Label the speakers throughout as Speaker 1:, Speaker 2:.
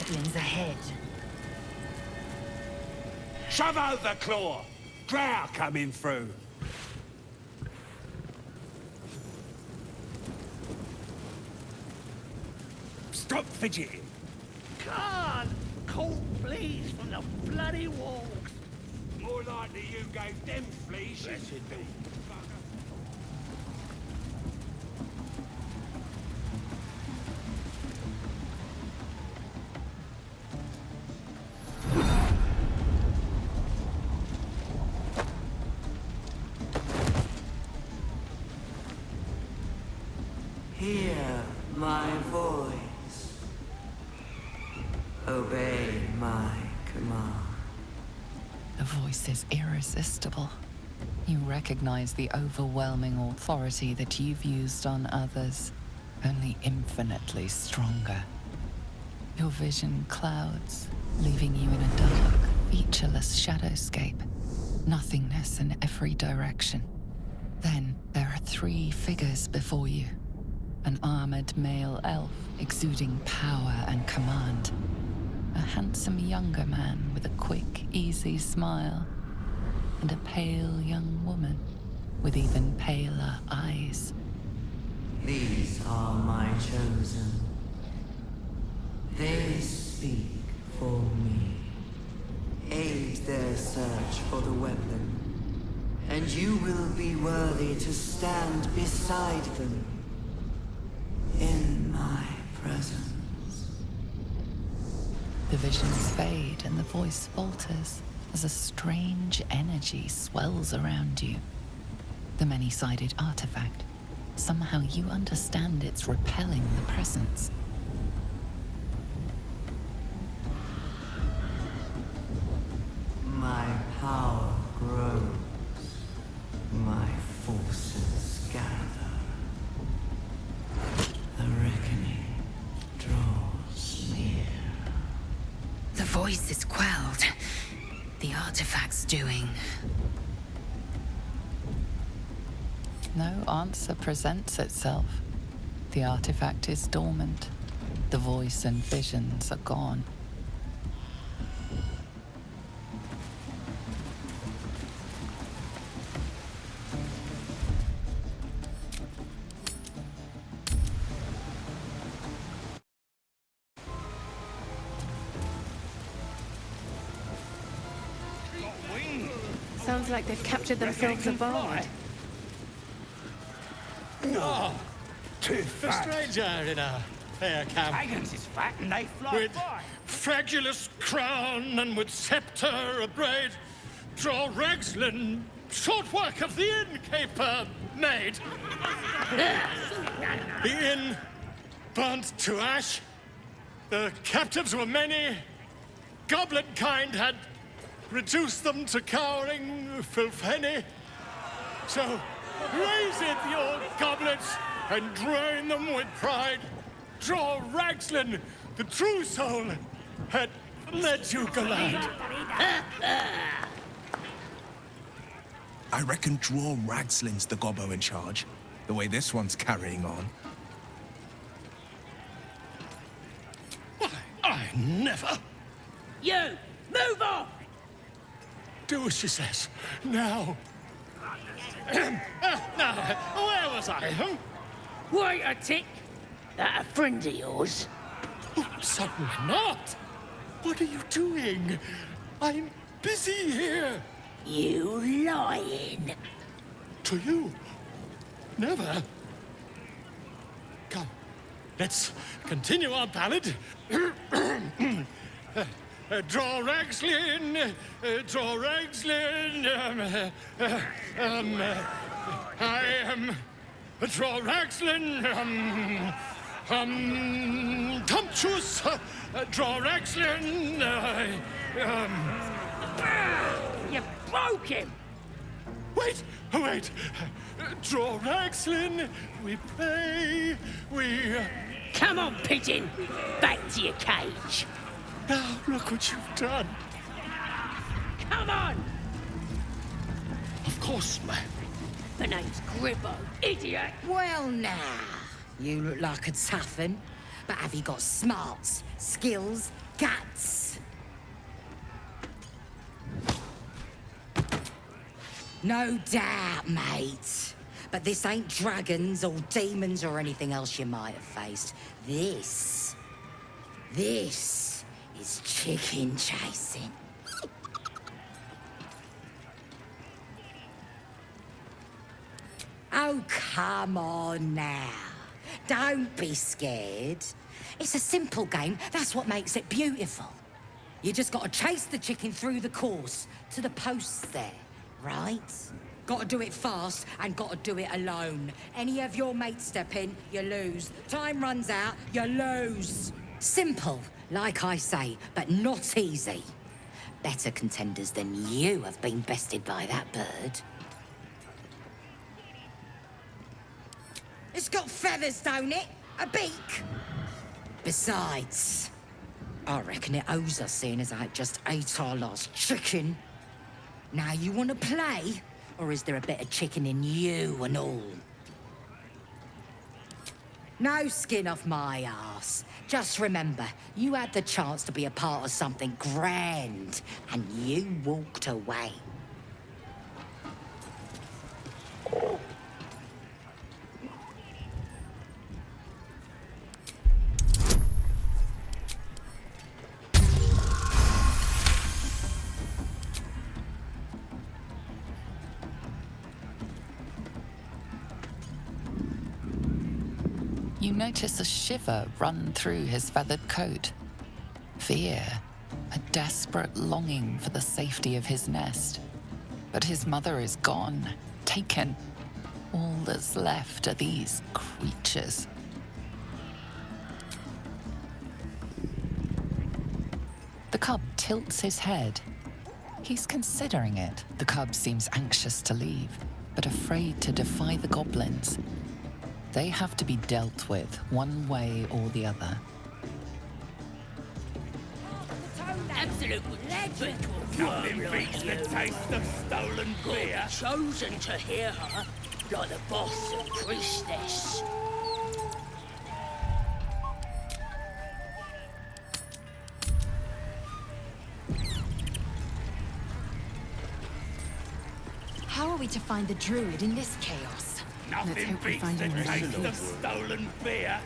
Speaker 1: goblins ahead.
Speaker 2: Shove over, Claw! Drow coming through! Stop fidgeting!
Speaker 3: Can't! Cold fleas from the bloody walls!
Speaker 2: More likely you gave them fleas, you
Speaker 3: Blessed be.
Speaker 4: Hear my voice. Obey my command.
Speaker 5: The voice is irresistible. You recognize the overwhelming authority that you've used on others, only infinitely stronger. Your vision clouds, leaving you in a dark, featureless shadowscape. Nothingness in every direction. Then there are 3 figures before you. An armored male elf exuding power and command. A handsome younger man with a quick, easy smile. And a pale young woman with even paler eyes.
Speaker 4: These are my chosen. They speak for me. Aid their search for the weapon, and you will be worthy to stand beside them in my presence.
Speaker 5: The visions fade and the voice falters as a strange energy swells around you. The many-sided artifact. Somehow you understand it's repelling the presence.
Speaker 4: My power grows. My forces gather. The reckoning draws near.
Speaker 1: The voice is quelled. The artifact's doing.
Speaker 5: No answer presents itself. The artifact is dormant. The voice and visions are gone.
Speaker 6: Sounds like they've captured themselves a bard.
Speaker 3: Oh,
Speaker 2: Too
Speaker 3: a
Speaker 2: fat!
Speaker 3: stranger in a fair camp.
Speaker 2: Dragons is fat and they fly
Speaker 3: With
Speaker 2: by!
Speaker 3: fragulous crown and with sceptre abraid, draw Ragslin, short work of the innkeeper made. The inn burnt to ash. The captives were many. Goblin kind had reduced them to cowering filfhenny. So raise it, your goblets, and drain them with pride. Draw Ragslin, the true soul, had led you glad.
Speaker 7: I reckon Draw Ragslin's the gobbo in charge, the way this one's carrying on.
Speaker 3: Why, I never.
Speaker 8: You! Move off!
Speaker 3: Do as she says. Now. Now, where was I?
Speaker 8: Wait a tick! That a friend of yours?
Speaker 3: Oh, certainly not. What are you doing? I'm busy here.
Speaker 8: You lying!
Speaker 3: To you? Never. Come, let's continue our ballad. Draw Ragslin, draw Ragslin. I am draw Ragslin. Tumptuous, draw Ragslin.
Speaker 8: You broke him!
Speaker 3: Wait, wait. Draw Ragslin. We play. We.
Speaker 8: Come on, pigeon! Back to your cage!
Speaker 3: Now look what you've done.
Speaker 8: Come on!
Speaker 3: Of course, ma'am.
Speaker 8: The name's Gribbo, idiot!
Speaker 1: Well now, you look like a tough un, but have you got smarts, skills,
Speaker 9: guts. No doubt, mate. But this ain't dragons or demons or anything else you might have faced. This is chicken chasing. Oh, come on now. Don't be scared. It's a simple game. That's what makes it beautiful. You just gotta chase the chicken through the course to the posts there, right? Gotta do it fast and gotta do it alone. Any of your mates step in, you lose. Time runs out, you lose. Simple, like I say, but not easy. Better contenders than you have been bested by that bird. It's got feathers, don't it? A beak. Besides, I reckon it owes us, seeing as I just ate our last chicken. Now, you want to play? Or is there a bit of chicken in you and all? No skin off my arse. Just remember, you had the chance to be a part of something grand, and you walked away.
Speaker 5: You notice a shiver run through his feathered coat. Fear, a desperate longing for the safety of his nest. But his mother is gone, taken. All that's left are these creatures. The cub tilts his head. He's considering it. The cub seems anxious to leave, but afraid to defy the goblins. They have to be dealt with one way or the other.
Speaker 8: Absolute legend.
Speaker 2: Nothing beats the taste of stolen beer.
Speaker 8: Chosen to hear her, like the boss and priestess.
Speaker 1: How are we to find the druid in this chaos?
Speaker 2: Nothing beats the taste of stolen beer.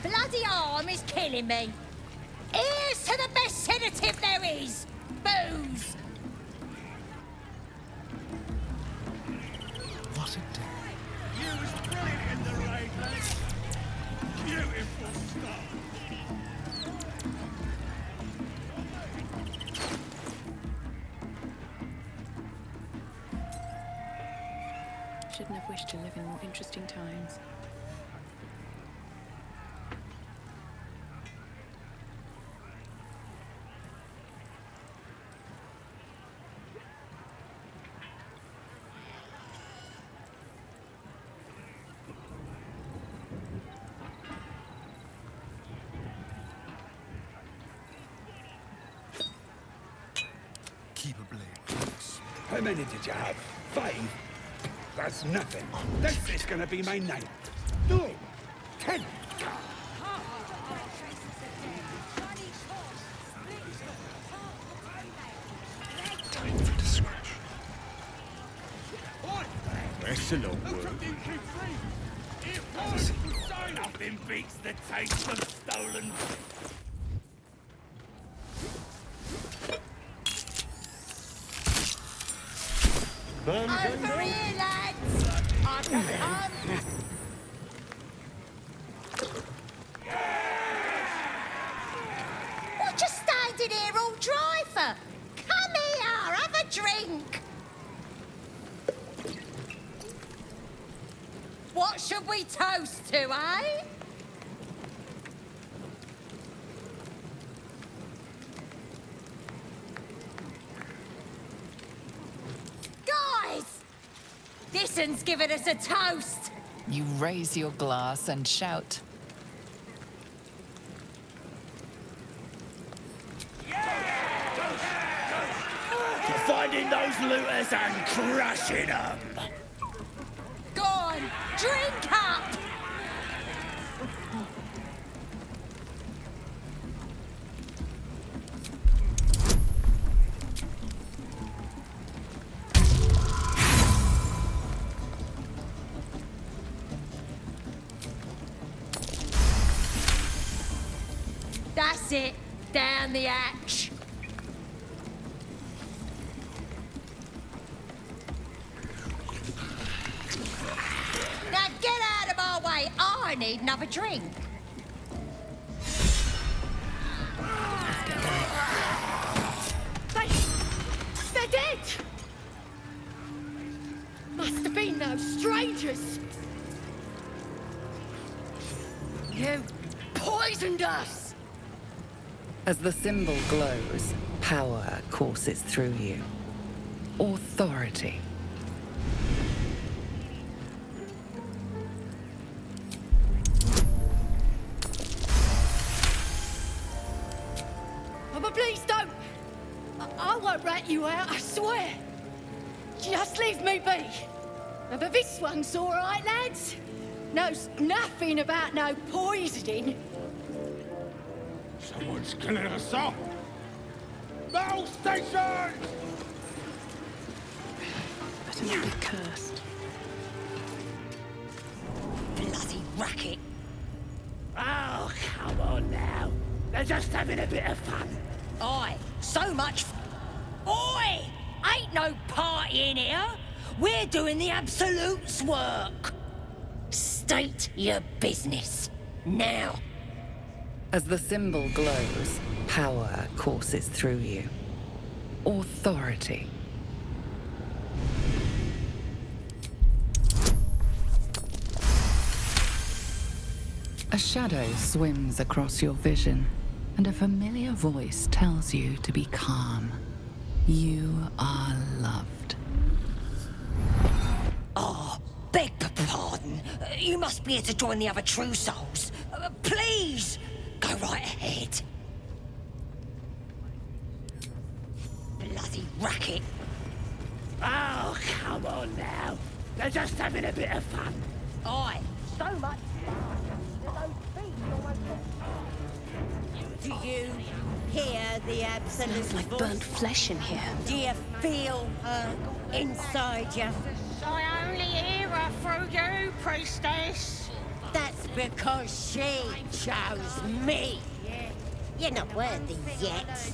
Speaker 8: Bloody arm is killing me. Here's to the best sedative there is. Booze.
Speaker 7: What a day.
Speaker 2: You was brilliant in the raid, lads. Beautiful stuff.
Speaker 6: Shouldn't have wished to live in more interesting times.
Speaker 7: Keep a blade.
Speaker 2: How many did you have? 5? That's nothing. This is gonna be my 9th. 9. 10.
Speaker 7: Time for discretion.
Speaker 2: Wrestle on. Nothing beats the taste of stolen.
Speaker 8: Over here, lads. I can come. What you standing here all dry for? Come here, have a drink. What should we toast to, eh? Guys! This one's giving us a toast.
Speaker 5: You raise your glass and shout.
Speaker 2: For finding those looters and crushing them.
Speaker 8: Go on, drink up. That's it. Down the hatch. Now get out of my way. I need another drink.
Speaker 10: They're dead! Must have been those strangers. You poisoned us!
Speaker 5: As the symbol glows, power courses through you. Authority.
Speaker 10: Oh, but please don't! I won't rat you out, I swear! Just leave me be! But this one's all right, lads. Knows nothing about no poisoning.
Speaker 2: Someone's killing us all! Battle station!
Speaker 6: Better not be cursed.
Speaker 8: Bloody racket.
Speaker 2: Oh, come on now. They're just having a bit of fun.
Speaker 8: Aye, so much Oi! Ain't no party in here. We're doing the Absolute's work. State your business. Now.
Speaker 5: As the symbol glows, power courses through you. Authority. A shadow swims across your vision, and a familiar voice tells you to be calm. You are loved.
Speaker 8: Oh, beg pardon. You must be here to join the other true souls. Please, go right ahead. Bloody racket.
Speaker 2: Oh, come on now. They're just having a bit of fun.
Speaker 8: Aye, so much fun. Do you hear the absolute
Speaker 6: Smells like
Speaker 8: voice?
Speaker 6: burnt flesh in here.
Speaker 8: Do you feel her inside you?
Speaker 11: I only hear her through you, priestess.
Speaker 8: That's because she chose me. You're not worthy yet.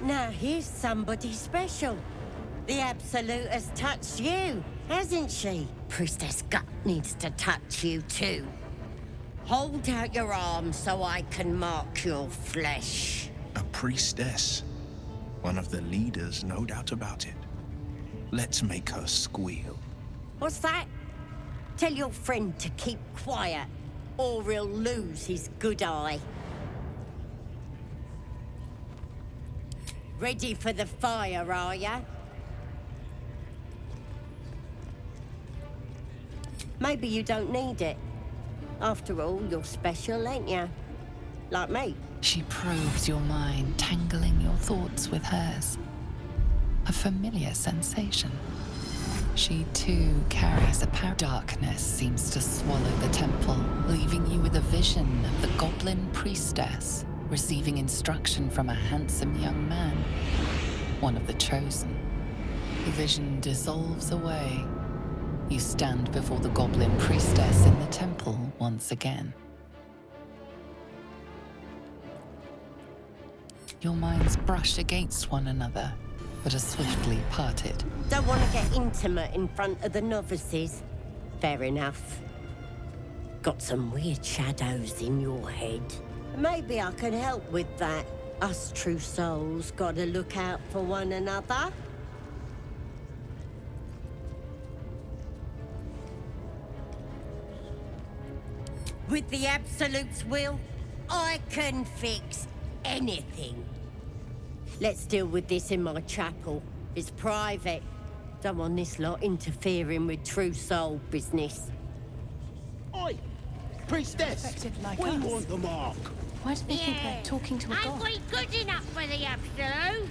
Speaker 8: Now here's somebody special. The Absolute has touched you, hasn't she? Priestess Gut needs to touch you too. Hold out your arm so I can mark your flesh.
Speaker 7: A priestess. One of the leaders, no doubt about it. Let's make her squeal.
Speaker 8: What's that? Tell your friend to keep quiet, or he'll lose his good eye. Ready for the fire, are ya? Maybe you don't need it. After all, you're special, ain't ya? Like me.
Speaker 5: She probes your mind, tangling your thoughts with hers. A familiar sensation. She too carries a power. Darkness seems to swallow the temple, leaving you with a vision of the goblin priestess receiving instruction from a handsome young man, one of the chosen. The vision dissolves away. You stand before the goblin priestess in the temple once again. Your minds brush against one another, but are swiftly parted.
Speaker 8: Don't want to get intimate in front of the novices. Fair enough. Got some weird shadows in your head. Maybe I can help with that. Us true souls gotta look out for one another. With the Absolute's will, I can fix anything. Let's deal with this in my chapel. It's private. Don't want this lot interfering with true soul business.
Speaker 2: Oi! Priestess!
Speaker 6: Affected like
Speaker 2: we
Speaker 6: us.
Speaker 2: want the mark.
Speaker 6: Why do they think they're talking to a
Speaker 11: Ain't
Speaker 6: god?
Speaker 11: we good enough for the Absolute?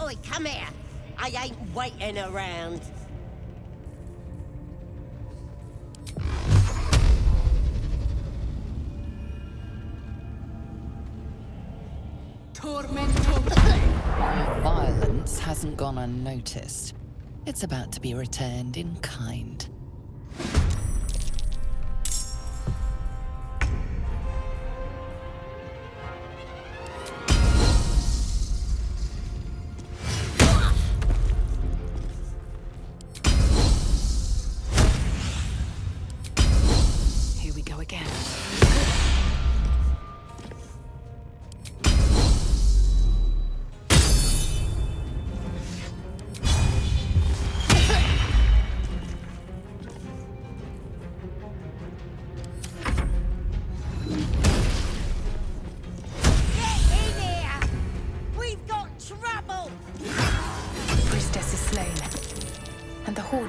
Speaker 8: Oi, come here. I ain't waiting around.
Speaker 5: Your violence hasn't gone unnoticed. It's about to be returned in kind.
Speaker 6: Here we go again.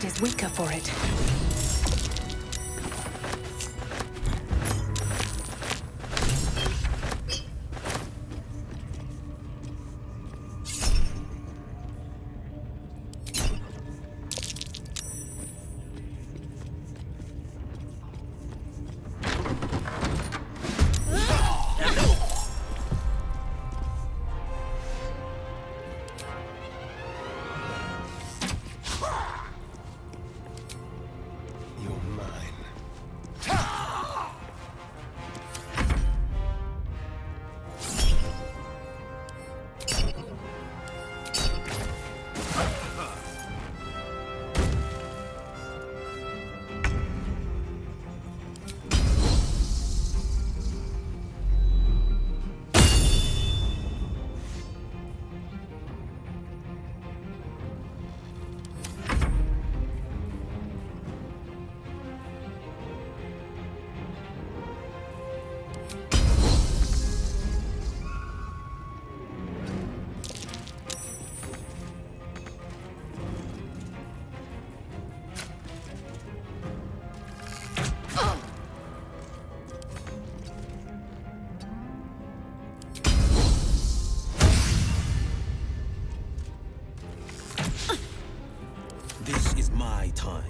Speaker 12: Is weaker for it.
Speaker 13: This is my time.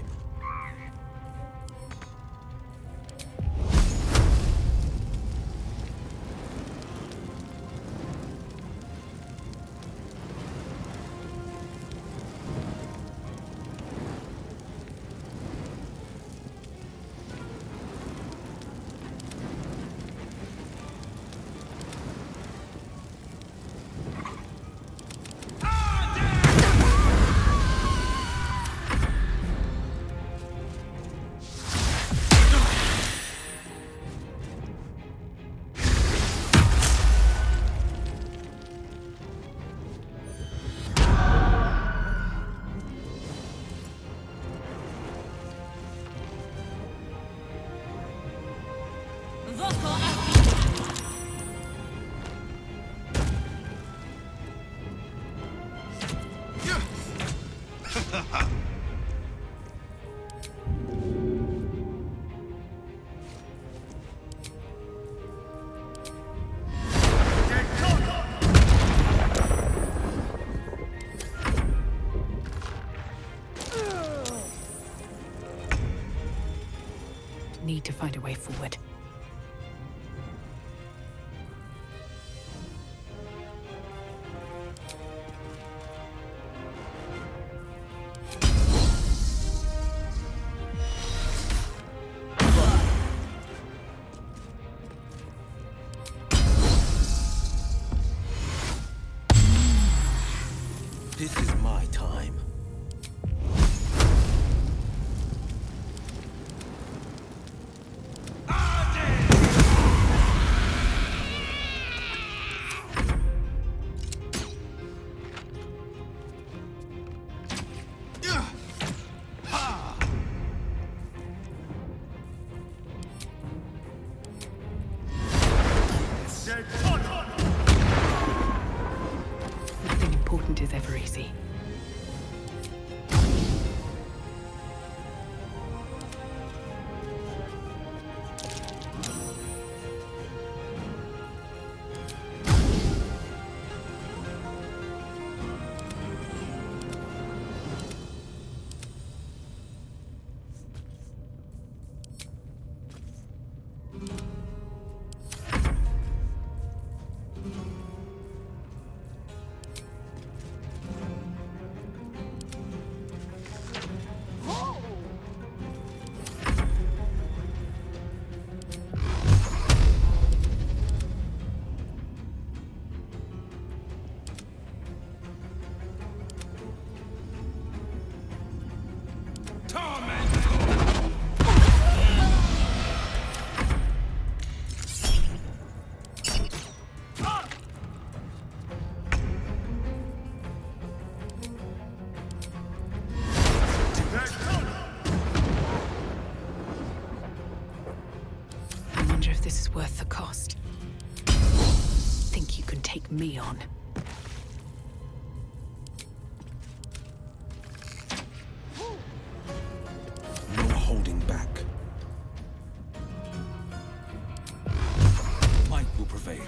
Speaker 6: Need to find a way forward.
Speaker 13: This is my time.
Speaker 6: Nothing important is ever easy.
Speaker 12: cost. Think you can take me on?
Speaker 13: No holding back. Might will prevail.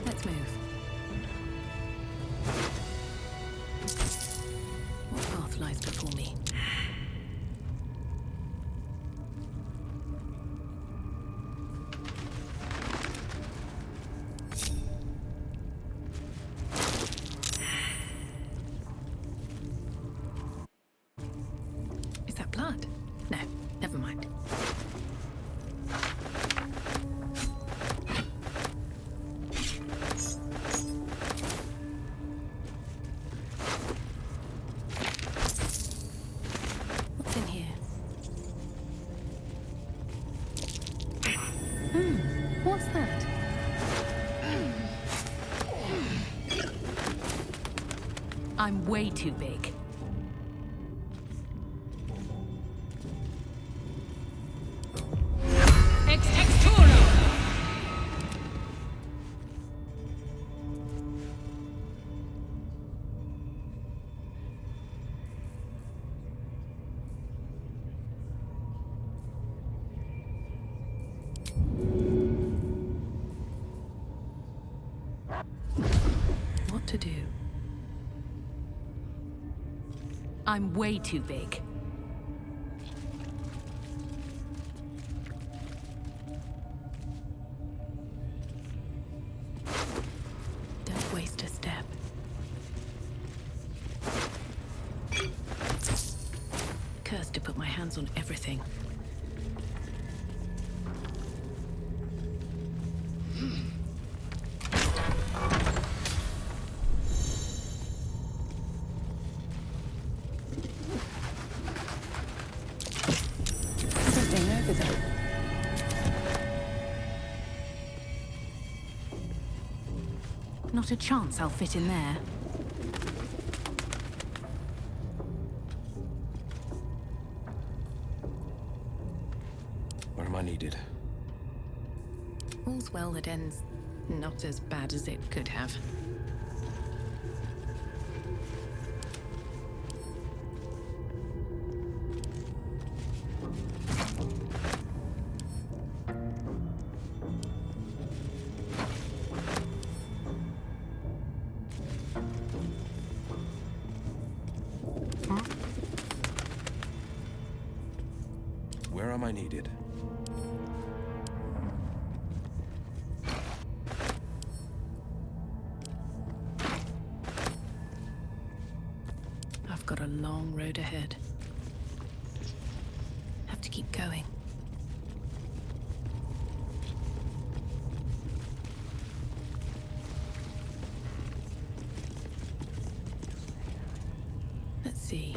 Speaker 12: Let's move. What path lies before me? Is that blood? No, never mind. What's in here? What's that? I'm way too big. What to do? I'm way too big. Don't waste a step. Cursed to put my hands on everything. Something over there. Not a chance I'll fit in there.
Speaker 13: Where am I needed?
Speaker 12: All's well that ends not as bad as it could have.
Speaker 13: Where am I needed?
Speaker 12: I've got a long road ahead. Have to keep going. Let's see.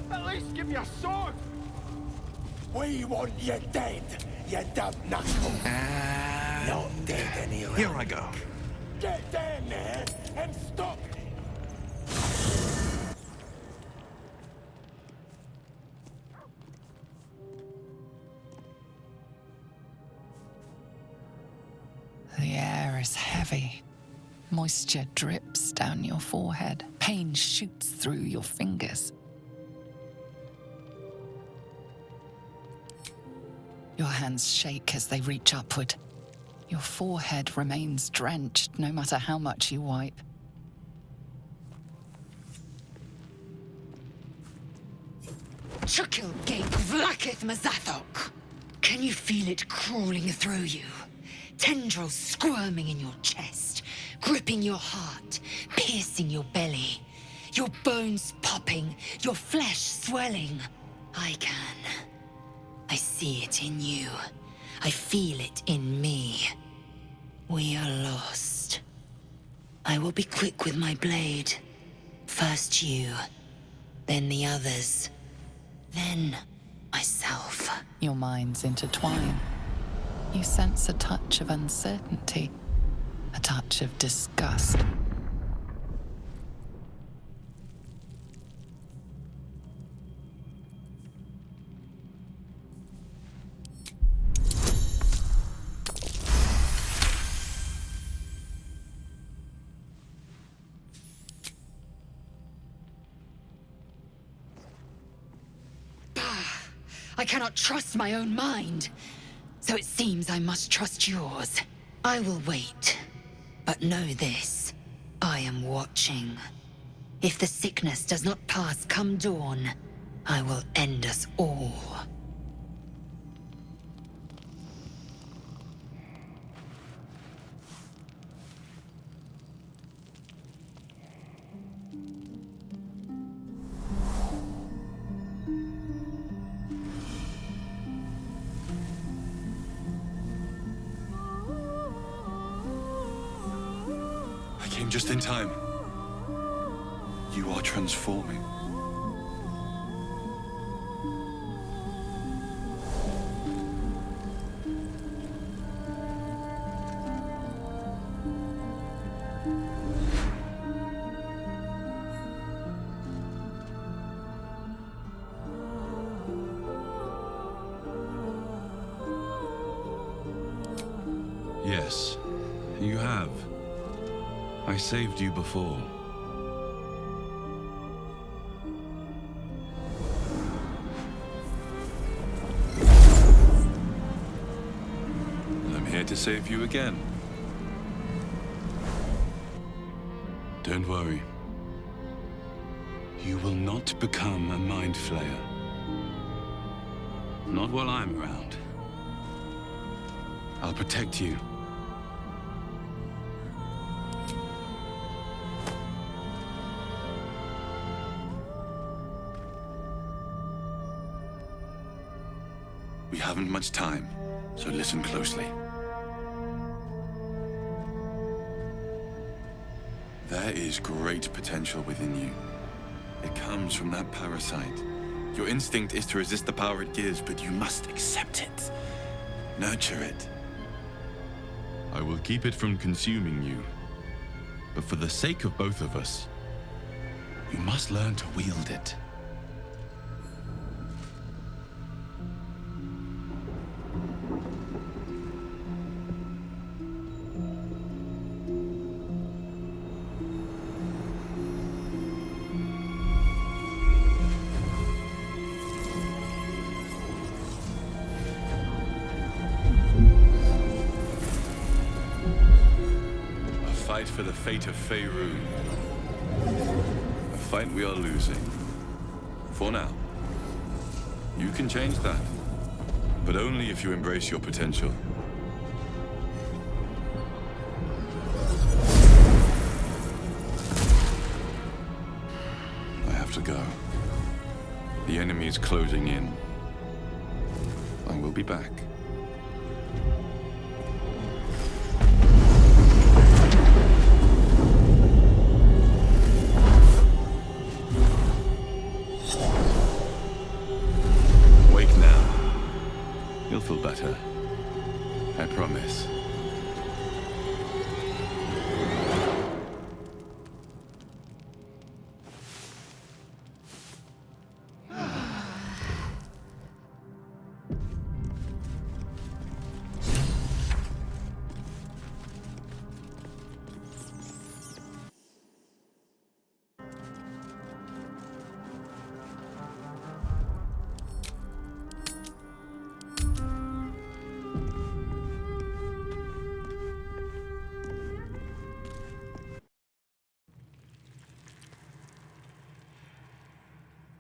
Speaker 2: At least give me a sword! We want you dead, you dumb knuckle. Not dead anyway.
Speaker 7: Here I go.
Speaker 2: Get down there and stop!
Speaker 5: The air is heavy. Moisture drips down your forehead. Pain shoots through your fingers. Your hands shake as they reach upward. Your forehead remains drenched no matter how much you wipe.
Speaker 9: Chukil gate vlaketh Mazathok. Can you feel it crawling through you? Tendrils squirming in your chest, gripping your heart, piercing your belly. Your bones popping, your flesh swelling. I can. I see it in you. I feel it in me. We are lost. I will be quick with my blade. First you, then the others, then myself.
Speaker 5: Your minds intertwine. You sense a touch of uncertainty, a touch of disgust.
Speaker 9: I cannot trust my own mind. So it seems I must trust yours. I will wait. But know this. I am watching. If the sickness does not pass come dawn, I will end us all.
Speaker 13: I came just in time. You are transforming.
Speaker 14: Yes, you have. I saved you before. I'm here to save you again. Don't worry. You will not become a mind flayer. Not while I'm around. I'll protect you. We haven't much time, so listen closely. There is great potential within you. It comes from that parasite. Your instinct is to resist the power it gives, but you must accept it. Nurture it. I will keep it from consuming you. But for the sake of both of us, you must learn to wield it. Fight for the fate of Faerun. A fight we are losing. For now. You can change that. But only if you embrace your potential. I have to go. The enemy is closing in. I will be back. You'll feel better. I promise.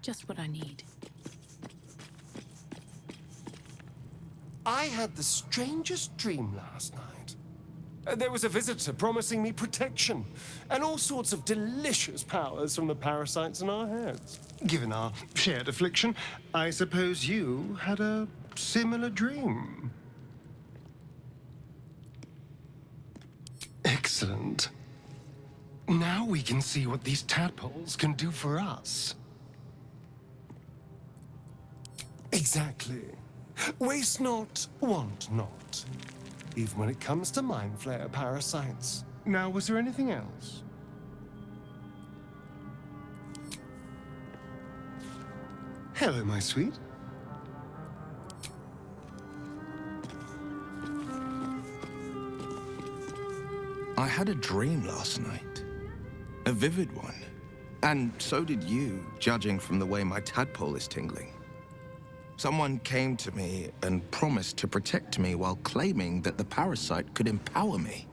Speaker 6: Just what I need.
Speaker 2: I had the strangest dream last night. There was a visitor promising me protection and all sorts of delicious powers from the parasites in our heads.
Speaker 15: Given our shared affliction, I suppose you had a similar dream. Excellent. Now we can see what these tadpoles can do for us.
Speaker 2: Exactly. Waste not, want not. Even when it comes to mind flayer parasites.
Speaker 15: Now, was there anything else? Hello, my sweet.
Speaker 7: I had a dream last night. A vivid one. And so did you, judging from the way my tadpole is tingling. Someone came to me and promised to protect me while claiming that the parasite could empower me.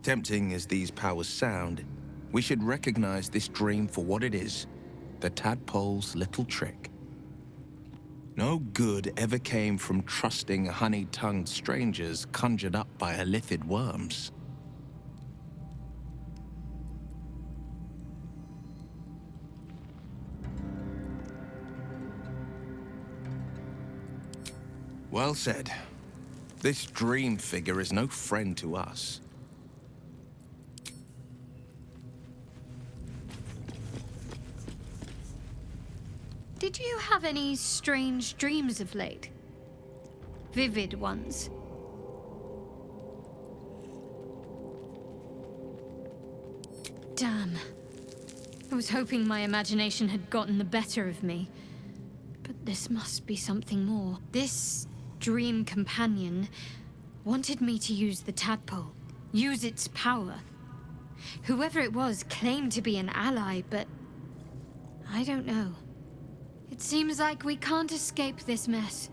Speaker 7: Tempting as these powers sound, we should recognize this dream for what it is, the tadpole's little trick. No good ever came from trusting honey-tongued strangers conjured up by elithid worms. Well said. This dream figure is no friend to us.
Speaker 16: Did you have any strange dreams of late? Vivid ones? Damn. I was hoping my imagination had gotten the better of me. But this must be something more. This dream companion wanted me to use the tadpole, use its power. Whoever it was claimed to be an ally, but I don't know. It seems like we can't escape this mess,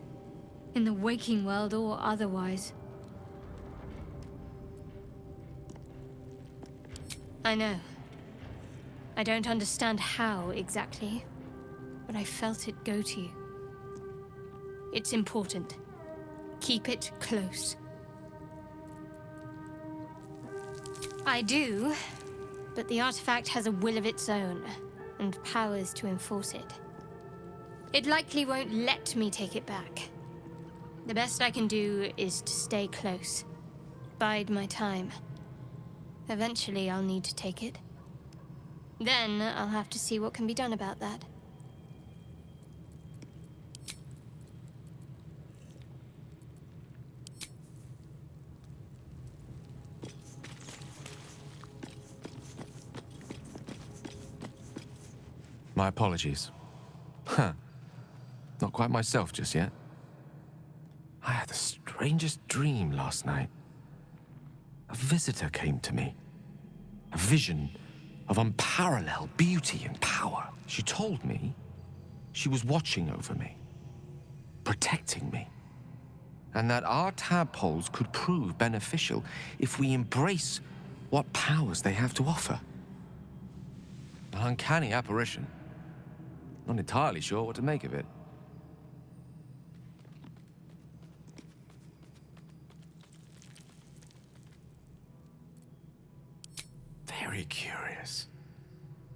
Speaker 16: in the waking world or otherwise. I know. I don't understand how exactly, but I felt it go to you. It's important. Keep it close. I do, but the artifact has a will of its own, and powers to enforce it. It likely won't let me take it back. The best I can do is to stay close. Bide my time. Eventually, I'll need to take it. Then, I'll have to see what can be done about that.
Speaker 17: My apologies. Huh. Not quite myself just yet. I had the strangest dream last night. A visitor came to me. A vision of unparalleled beauty and power. She told me she was watching over me, protecting me, and that our tadpoles could prove beneficial if we embrace what powers they have to offer. An uncanny apparition. Not entirely sure what to make of it. Very curious.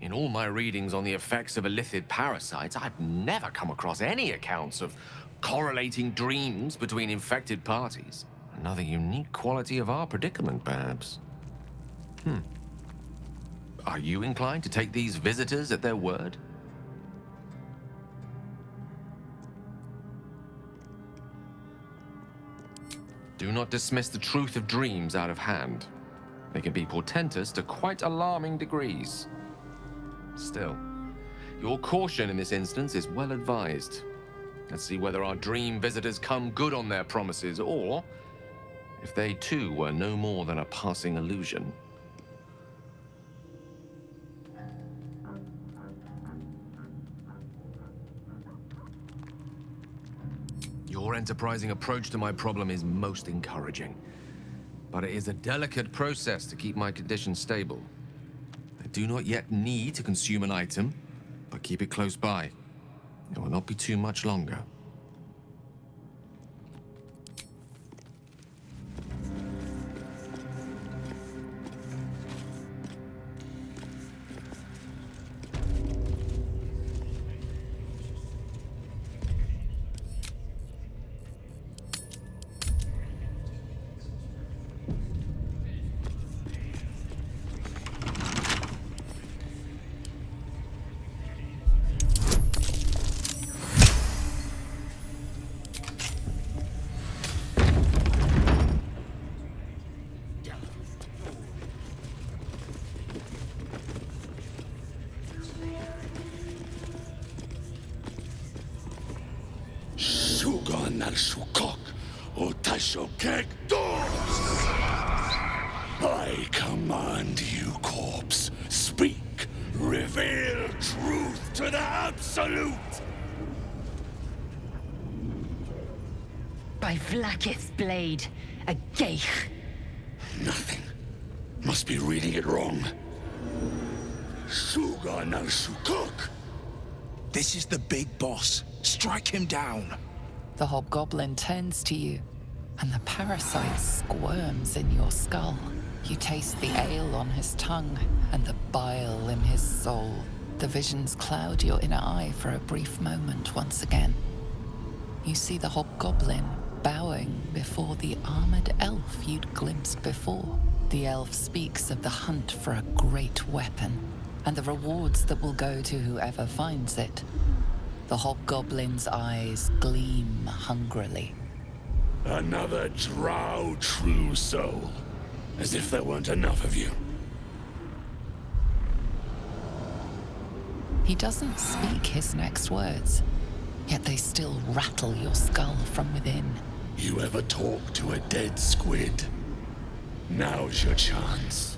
Speaker 17: In all my readings on the effects of illithid parasites, I've never come across any accounts of correlating dreams between infected parties. Another unique quality of our predicament, perhaps. Are you inclined to take these visitors at their word? Do not dismiss the truth of dreams out of hand. They can be portentous to quite alarming degrees. Still, your caution in this instance is well advised. Let's see whether our dream visitors come good on their promises, or if they too were no more than a passing illusion. Your enterprising approach to my problem is most encouraging. But it is a delicate process to keep my condition stable. I do not yet need to consume an item, but keep it close by. It will not be too much longer.
Speaker 18: I command you, corpse. Speak. Reveal truth to the Absolute.
Speaker 9: By Vlaakith's blade, a geich.
Speaker 18: Nothing. Must be reading it wrong. Suga no Shukok.
Speaker 7: This is the big boss. Strike him down.
Speaker 5: The hobgoblin turns to you, and the parasite squirms in your skull. You taste the ale on his tongue and the bile in his soul. The visions cloud your inner eye for a brief moment once again. You see the hobgoblin bowing before the armored elf you'd glimpsed before. The elf speaks of the hunt for a great weapon and the rewards that will go to whoever finds it. The hobgoblin's eyes gleam hungrily.
Speaker 18: Another Drow true soul. As if there weren't enough of you.
Speaker 5: He doesn't speak his next words, yet they still rattle your skull from within.
Speaker 18: You ever talk to a dead squid? Now's your chance.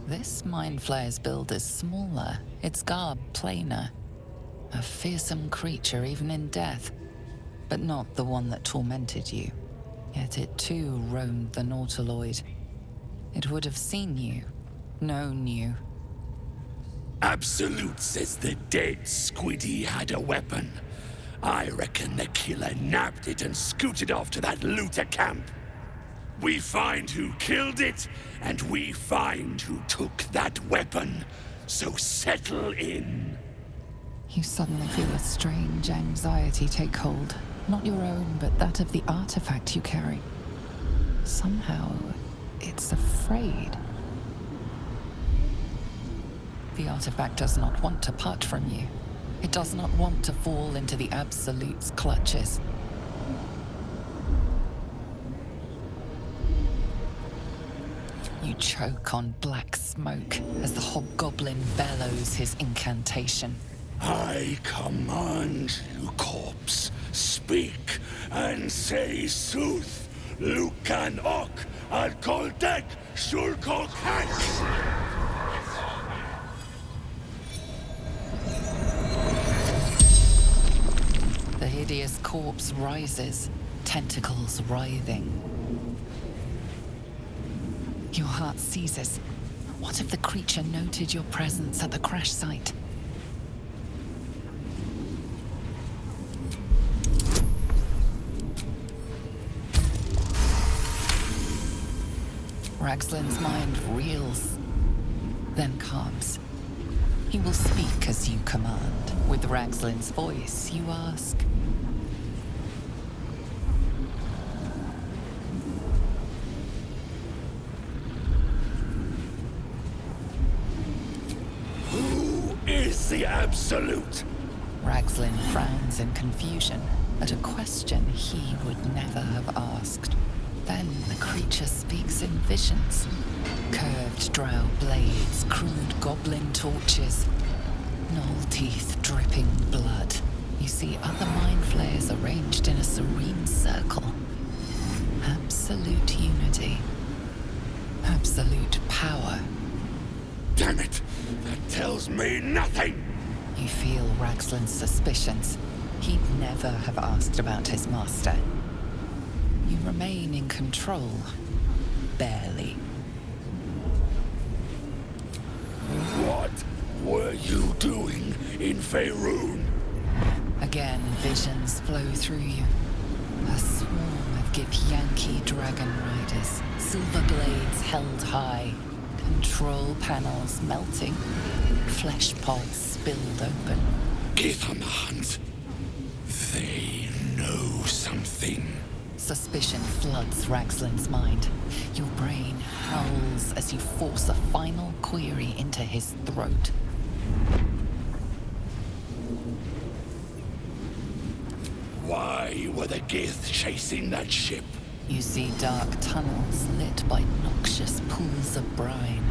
Speaker 5: This Mind Flayer's build is smaller, its garb plainer. A fearsome creature even in death, but not the one that tormented you. Yet it too roamed the Nautiloid. It would have seen you, known you.
Speaker 18: Absolute says the dead squiddy had a weapon. I reckon the killer nabbed it and scooted off to that looter camp. We find who killed it, and we find who took that weapon. So settle in.
Speaker 5: You suddenly feel a strange anxiety take hold. Not your own, but that of the artifact you carry. Somehow, it's afraid. The artifact does not want to part from you. It does not want to fall into the Absolute's clutches. You choke on black smoke as the hobgoblin bellows his incantation.
Speaker 18: I command you, corpse. Speak and say sooth. Lucan ok al koldek shulkok
Speaker 5: The hideous corpse rises, tentacles writhing. Your heart seizes. What if the creature noted your presence at the crash site? Ragslin's mind reels, then calms. He will speak as you command. With Ragslin's voice, you ask.
Speaker 18: Who is the Absolute?
Speaker 5: Ragslin frowns in confusion at a question he would never have asked. Then the creature speaks in visions. Curved drow blades, crude goblin torches, gnoll teeth dripping blood. You see other mind flayers arranged in a serene circle. Absolute unity. Absolute power.
Speaker 18: Damn it! That tells me nothing!
Speaker 5: You feel Raxlin's suspicions. He'd never have asked about his master. You remain in control. Barely.
Speaker 18: What were you doing in Faerun?
Speaker 5: Again, visions flow through you. A swarm of Githyanki dragon riders, silver blades held high, control panels melting, flesh pods spilled open.
Speaker 18: Gith on the hunt. They know something.
Speaker 5: Suspicion floods Raxlin's mind. Your brain howls as you force a final query into his throat.
Speaker 18: Why were the Gith chasing that ship?
Speaker 5: You see dark tunnels lit by noxious pools of brine.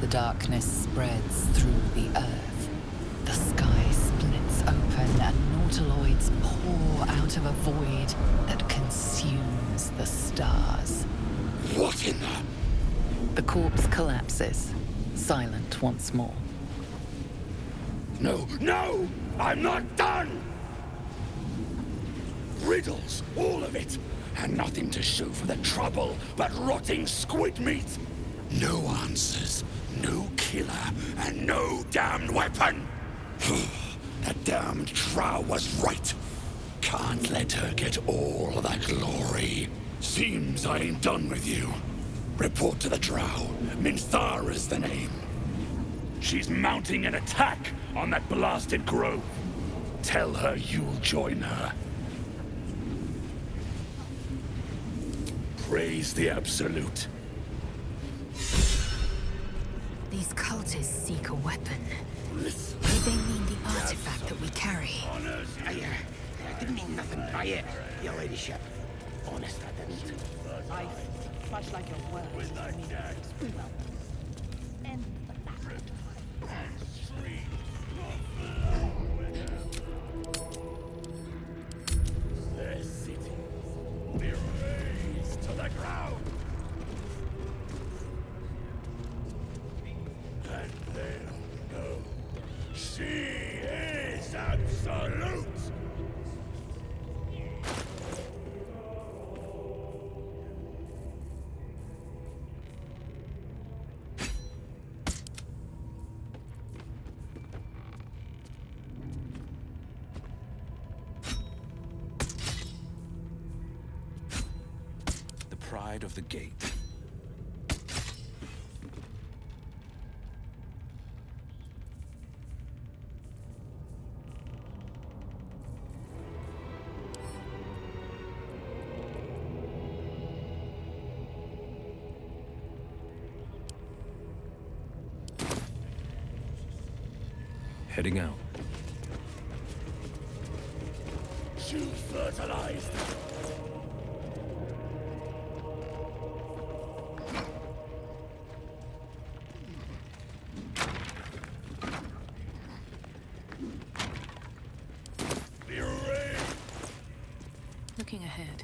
Speaker 5: The darkness spreads through the earth. The sky splits open and nautiloids pour out of a void that consumes the stars.
Speaker 18: What in the...
Speaker 5: The corpse collapses, silent once more.
Speaker 18: No, no! I'm not done! Riddles, all of it, and nothing to show for the trouble but rotting squid meat. No answers, no killer, and no damned weapon. That damned Drow was right. Can't let her get all that glory. Seems I ain't done with you. Report to the Drow. Minthara's the name. She's mounting an attack on that blasted grove. Tell her you'll join her. Praise the Absolute.
Speaker 1: These cultists seek a weapon. Could they mean the artifact that we carry?
Speaker 19: I didn't mean nothing by it, your ladyship. Honest, I didn't.
Speaker 6: Much like your words. We will. And
Speaker 18: The city will be razed to the ground. And they'll know she is absolute.
Speaker 20: Pride of the gate. Heading out.
Speaker 18: Shoes fertilized.
Speaker 6: looking ahead.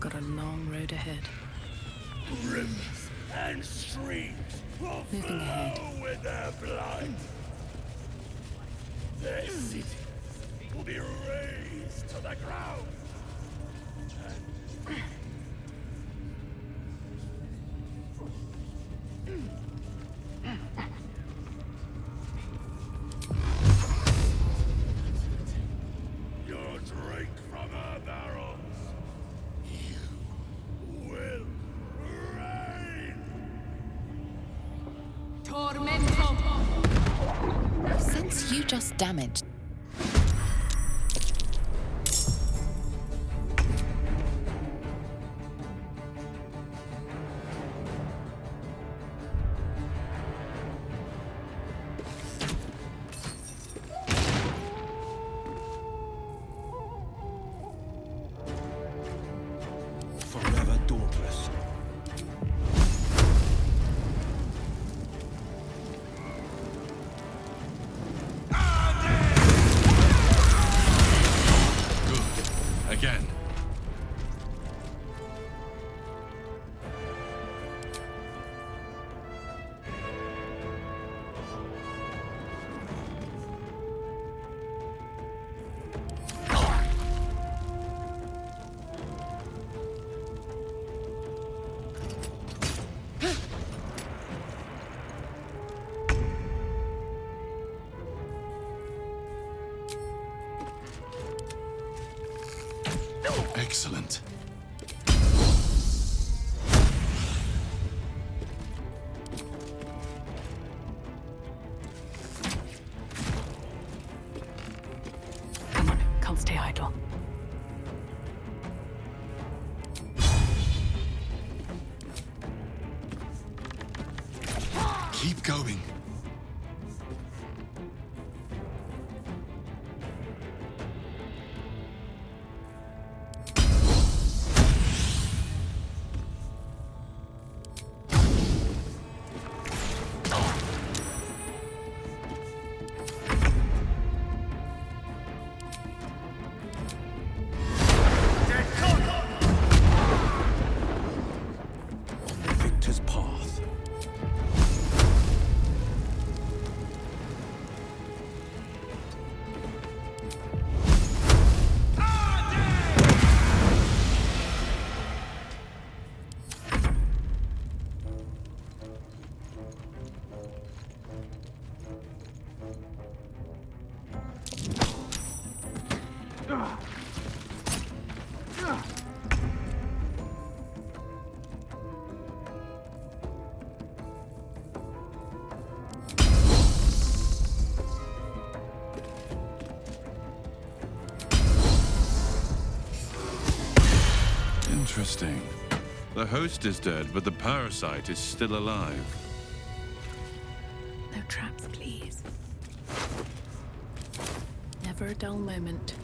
Speaker 6: I've got a long road ahead.
Speaker 18: Rivers and streams will
Speaker 6: Moving ahead.
Speaker 18: flow with their blood. Their cities will be razed to the ground. Your drink from her barrels. You will reign.
Speaker 5: Since you just damaged.
Speaker 20: Forever dauntless.
Speaker 14: Again. Excellent.
Speaker 6: Come on, can't stay idle.
Speaker 14: Keep going.
Speaker 20: The victor's path.
Speaker 14: Interesting. The host is dead, but the parasite is still alive.
Speaker 6: No traps, please. Never a dull moment.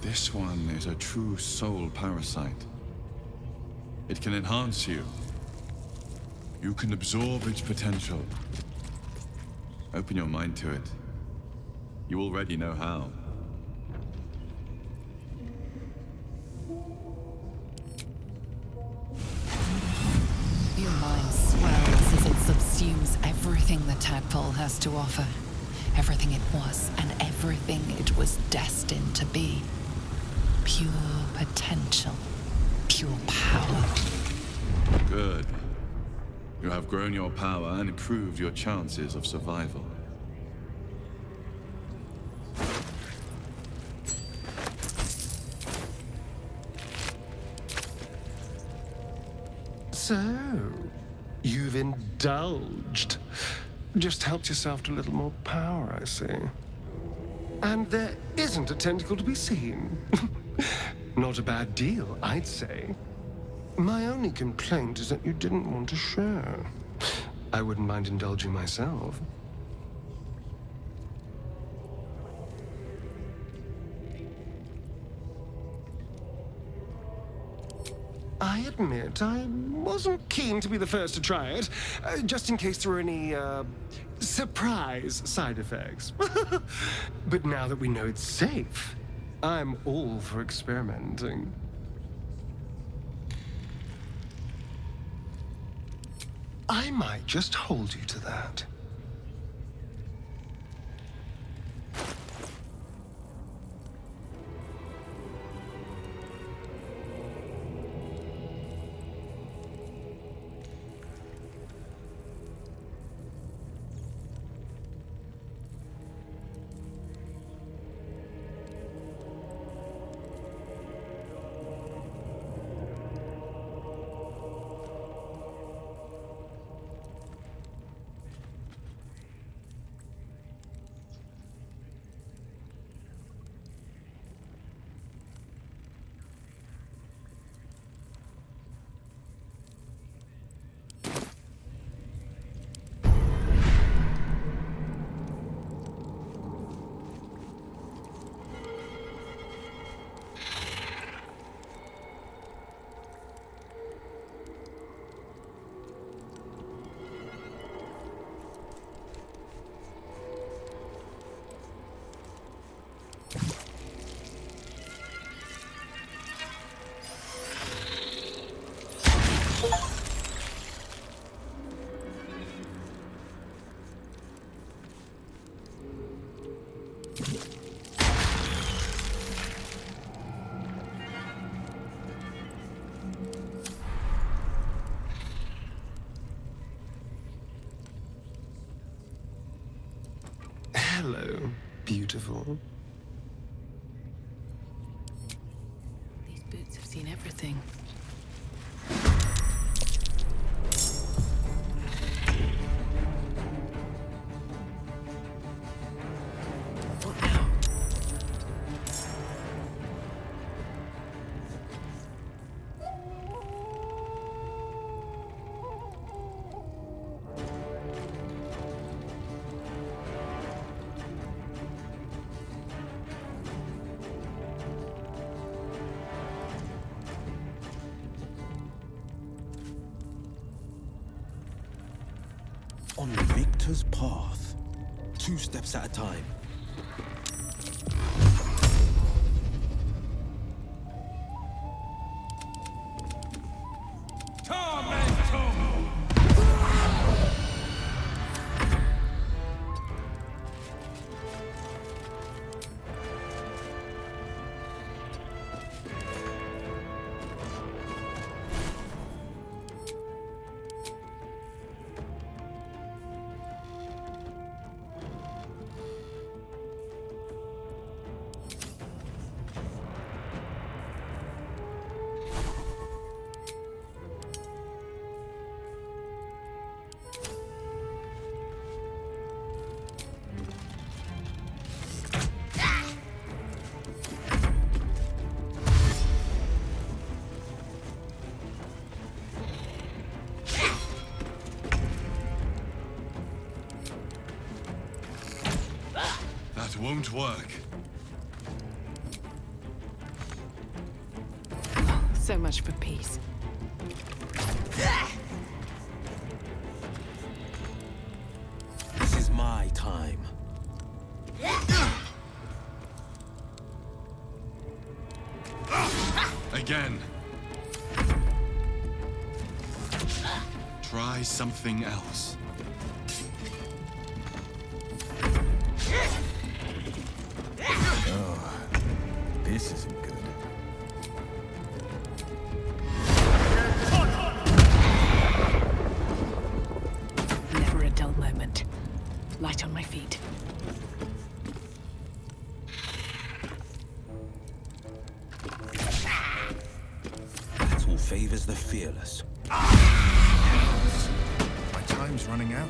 Speaker 14: This one is a true soul parasite. It can enhance you. You can absorb its potential. Open your mind to it. You already know how.
Speaker 5: Your mind swells as it subsumes everything the tadpole has to offer. Everything it was and everything it was destined to be. Pure potential. Pure power.
Speaker 14: Good. You have grown your power and improved your chances of survival.
Speaker 2: So, you've indulged. Just helped yourself to a little more power, I see. And there isn't a tentacle to be seen. Not a bad deal, I'd say.
Speaker 15: My only complaint is that you didn't want to share. I wouldn't mind indulging myself. I admit I wasn't keen to be the first to try it, just in case there were any, surprise side effects. But now that we know it's safe, I'm all for experimenting. I might just hold you to that. Hello, beautiful.
Speaker 6: These boots have seen everything.
Speaker 20: On the victor's path, 2 steps at a time.
Speaker 14: That won't work.
Speaker 6: So much for peace.
Speaker 20: This is my time.
Speaker 14: Again. Try something else.
Speaker 20: Oh, this isn't good.
Speaker 6: Never a dull moment. Light on my feet.
Speaker 20: Battle favors the fearless.
Speaker 7: My time's running out.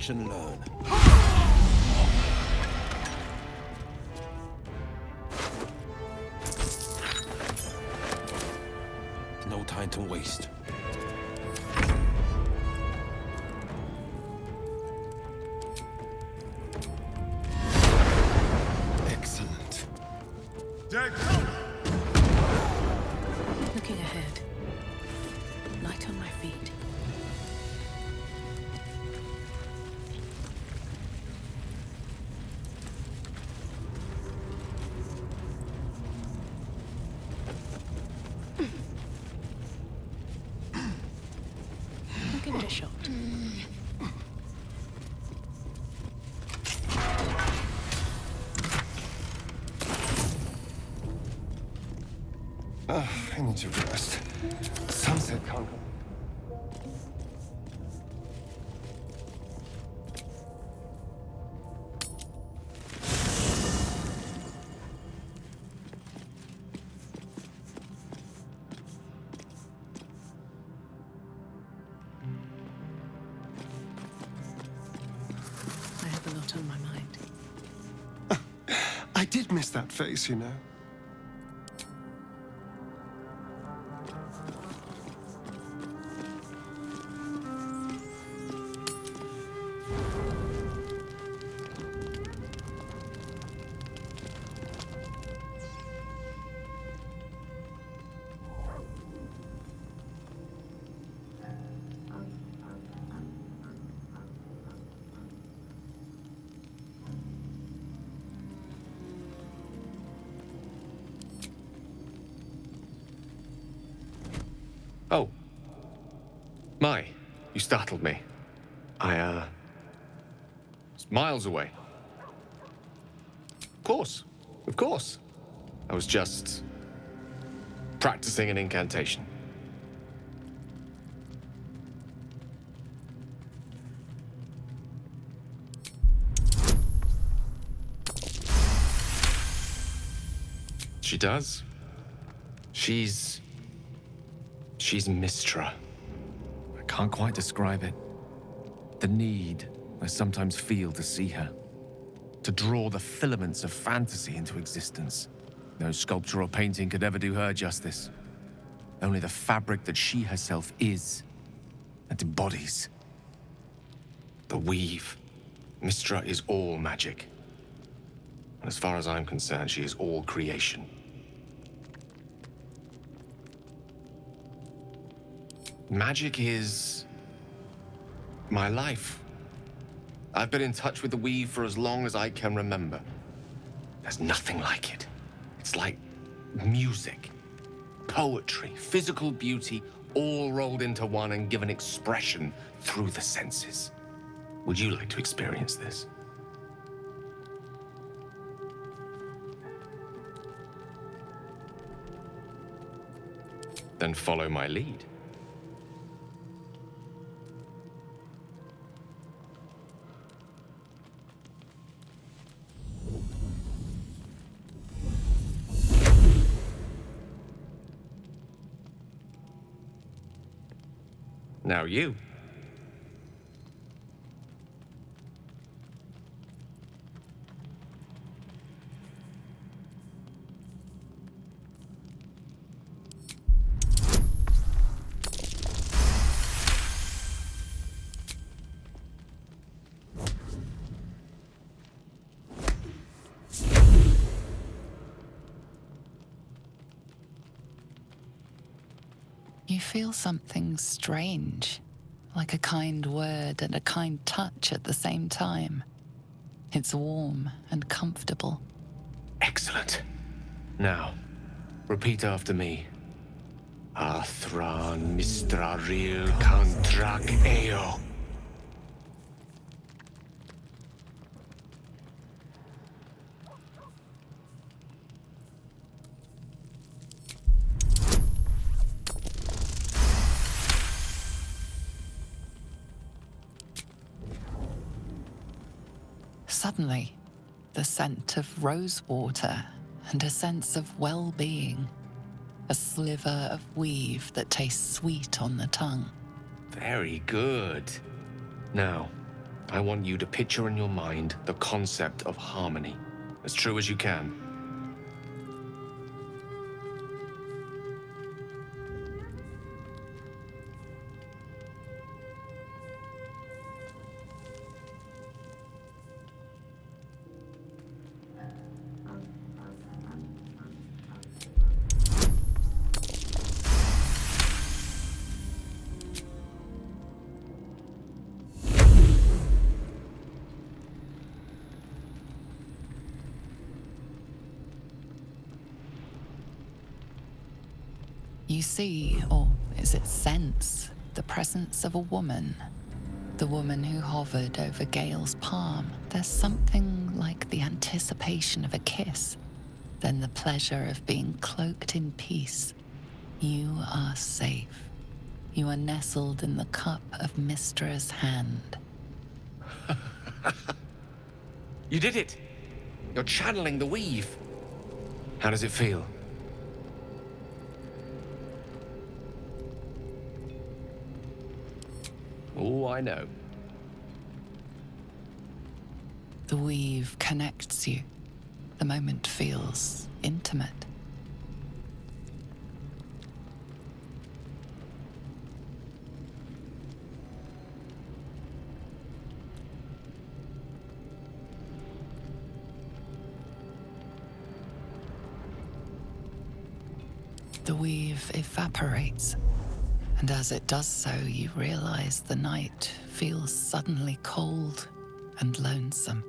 Speaker 20: watch and learn. No time to waste.
Speaker 2: Excellent.
Speaker 6: Looking ahead. Light on my feet. I'll give it a shot.
Speaker 2: I need to rest. Sunset can't go.
Speaker 6: I have a lot on my mind.
Speaker 2: I did miss that face, you know.
Speaker 17: Oh. My, you startled me. I, was miles away. Of course. Of course. I was just practicing an incantation. She does. She's Mistra. I can't quite describe it. The need I sometimes feel to see her. To draw the filaments of fantasy into existence. No sculpture or painting could ever do her justice. Only the fabric that she herself is and embodies. The weave. Mistra is all magic. And as far as I'm concerned, she is all creation. Magic is my life. I've been in touch with the weave for as long as I can remember. There's nothing like it. It's like music, poetry, physical beauty, all rolled into one and given expression through the senses. Would you like to experience this? Then follow my lead. Now you.
Speaker 5: You feel something strange, like a kind word and a kind touch at the same time. It's warm and comfortable.
Speaker 17: Excellent. Now, repeat after me. Athran Mistraril Kantrak Eo.
Speaker 5: Suddenly, the scent of rose water and a sense of well-being. A sliver of weave that tastes sweet on the tongue.
Speaker 17: Very good. Now, I want you to picture in your mind the concept of harmony, as true as you can.
Speaker 5: You see, or is it sense, the presence of a woman. The woman who hovered over Gale's palm. There's something like the anticipation of a kiss, then the pleasure of being cloaked in peace. You are safe. You are nestled in the cup of Mystra's hand.
Speaker 17: You did it! You're channeling the weave. How does it feel? Oh, I know.
Speaker 5: The weave connects you. The moment feels intimate. The weave evaporates, and as it does so, you realize the night feels suddenly cold and lonesome.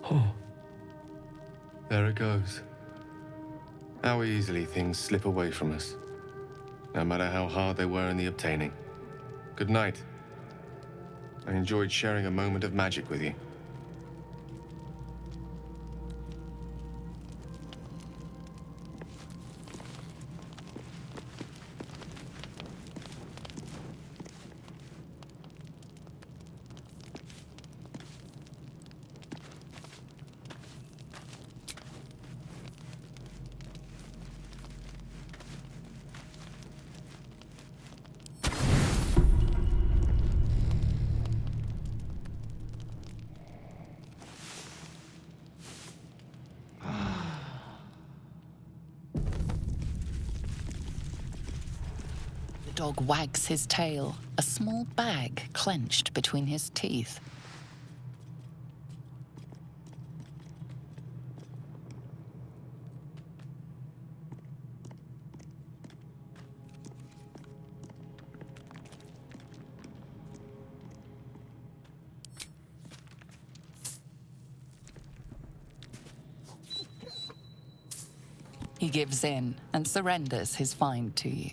Speaker 17: Oh. There it goes. How easily things slip away from us, no matter how hard they were in the obtaining. Good night. I enjoyed sharing a moment of magic with you.
Speaker 5: The dog wags his tail, a small bag clenched between his teeth. He gives in and surrenders his find to you.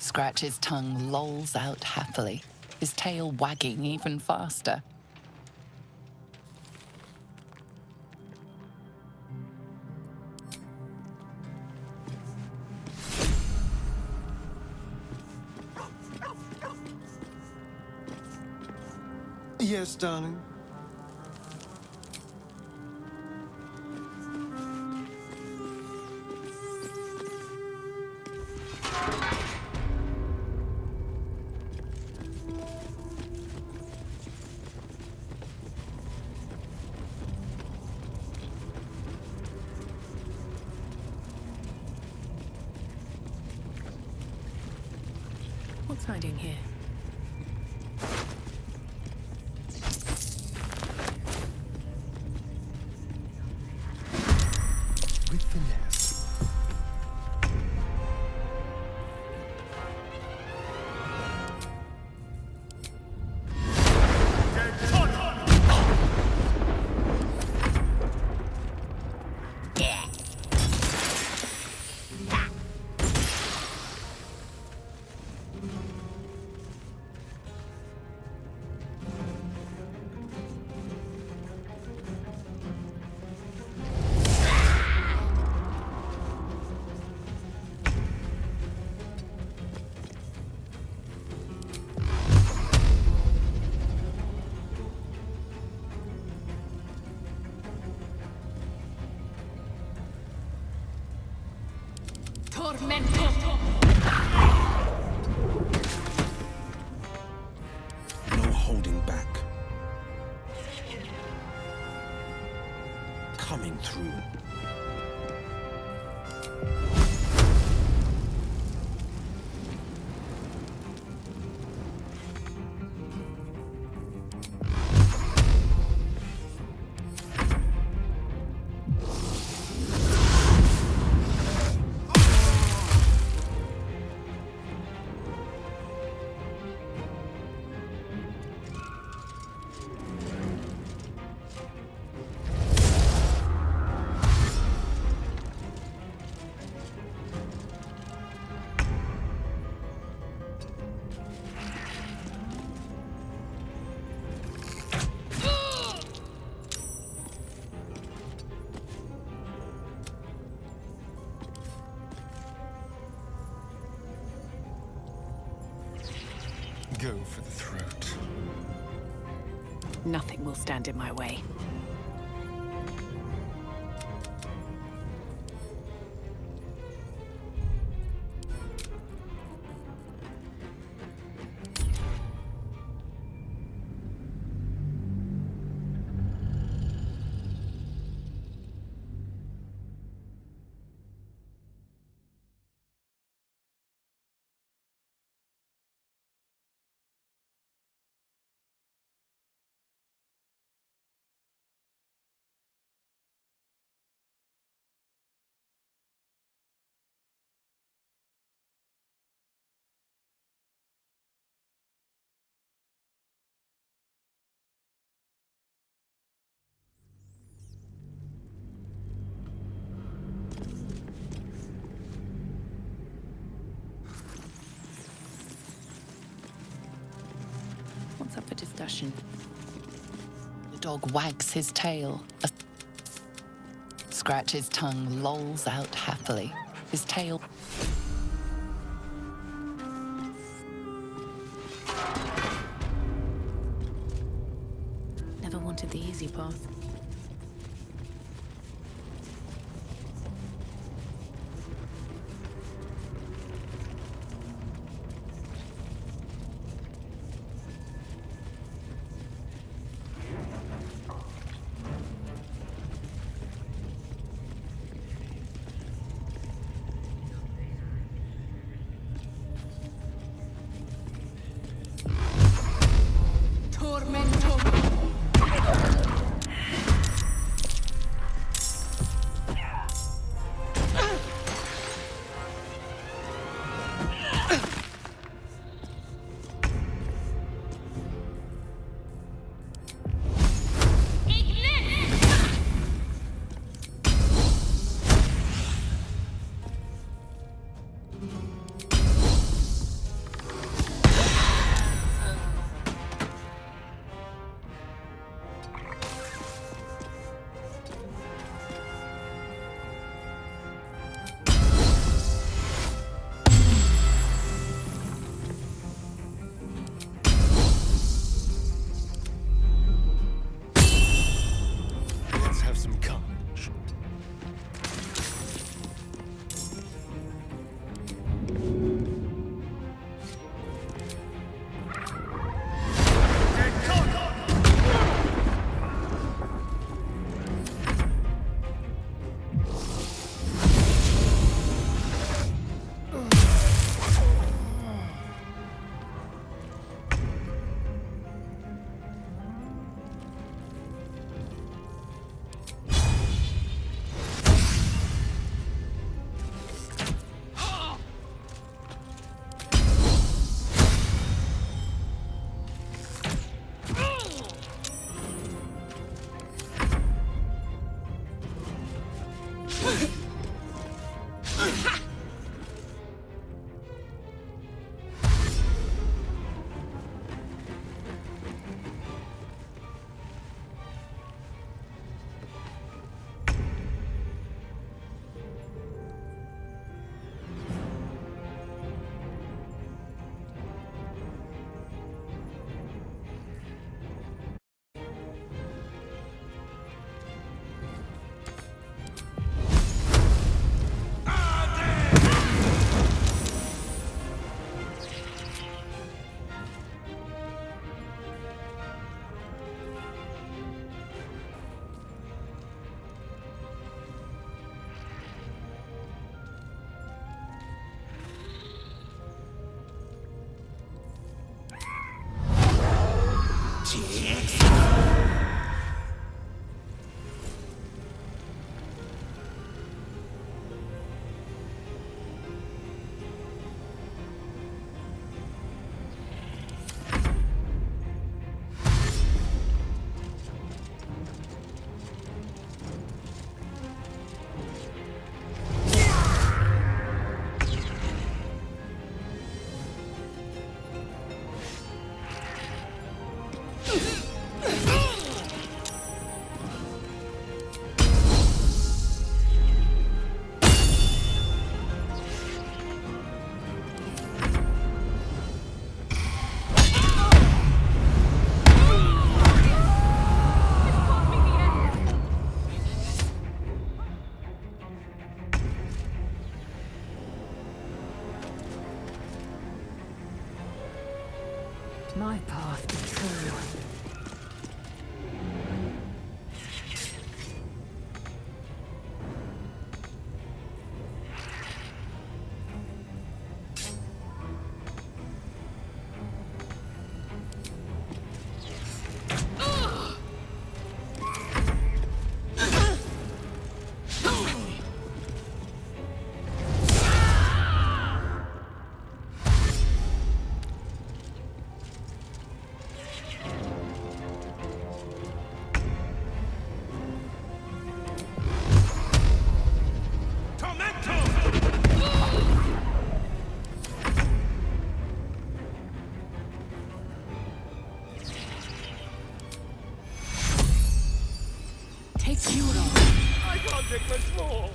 Speaker 5: Scratch's tongue lolls out happily, his tail wagging even faster.
Speaker 15: Yes, darling.
Speaker 12: What's hiding here?
Speaker 15: With finesse.
Speaker 10: Tormento!
Speaker 20: No holding back. Coming through.
Speaker 2: Go for the throat.
Speaker 6: Nothing will stand in my way. What's up for discussion?
Speaker 5: The dog wags his tail. Scratch's tongue lolls out happily. His tail...
Speaker 6: Never wanted the easy path.
Speaker 10: Tormento!
Speaker 6: My path be true.
Speaker 10: Take you along.
Speaker 2: I can't take much more.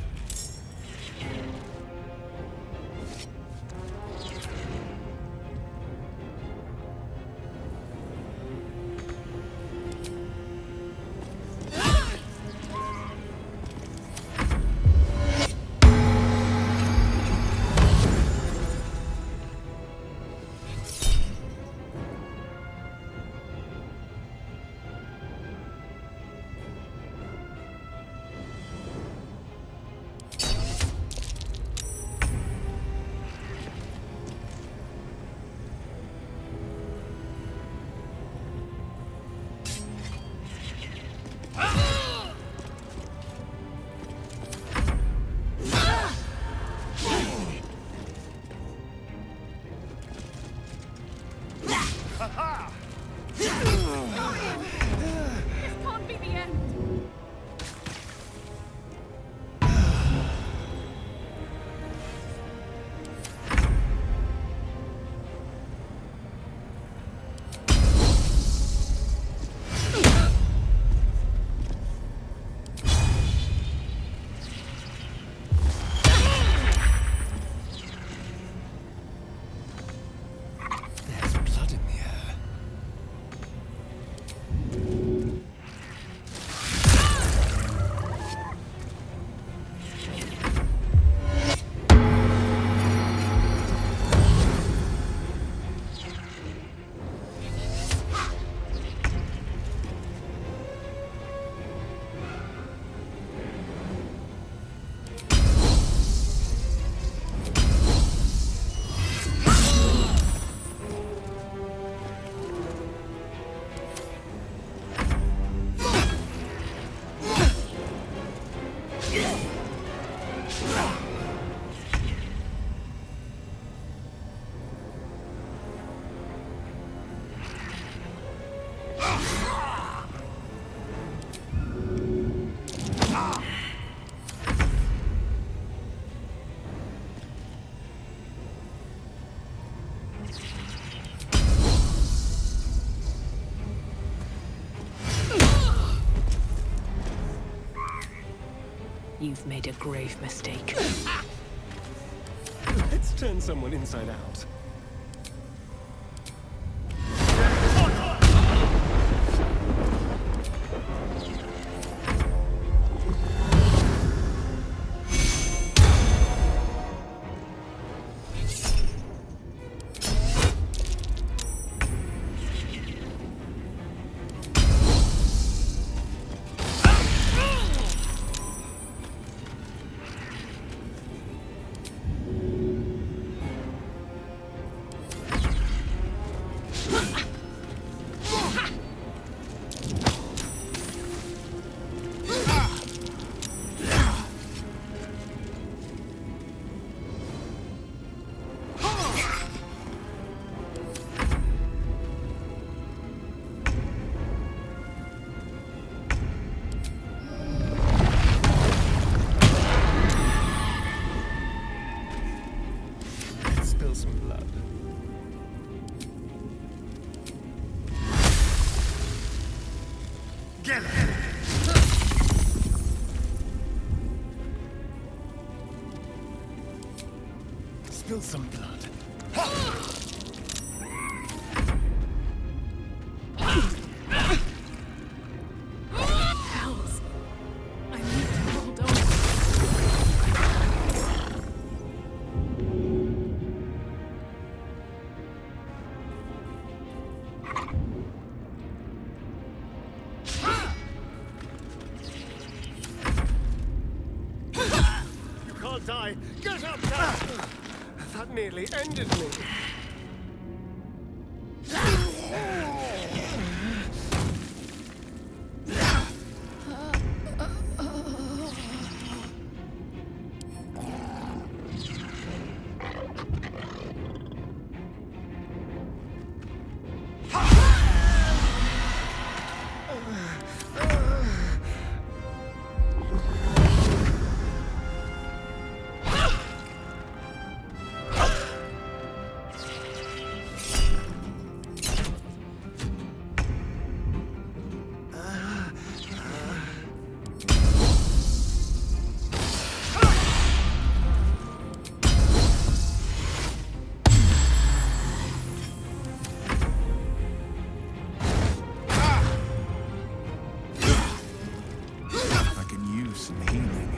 Speaker 6: You've made a grave mistake.
Speaker 2: Let's turn someone inside out.
Speaker 3: together! Spill some blood.
Speaker 12: Hells. I need to hold on.
Speaker 3: You can't die! Get up now!
Speaker 2: That nearly ended me.
Speaker 20: Some healing.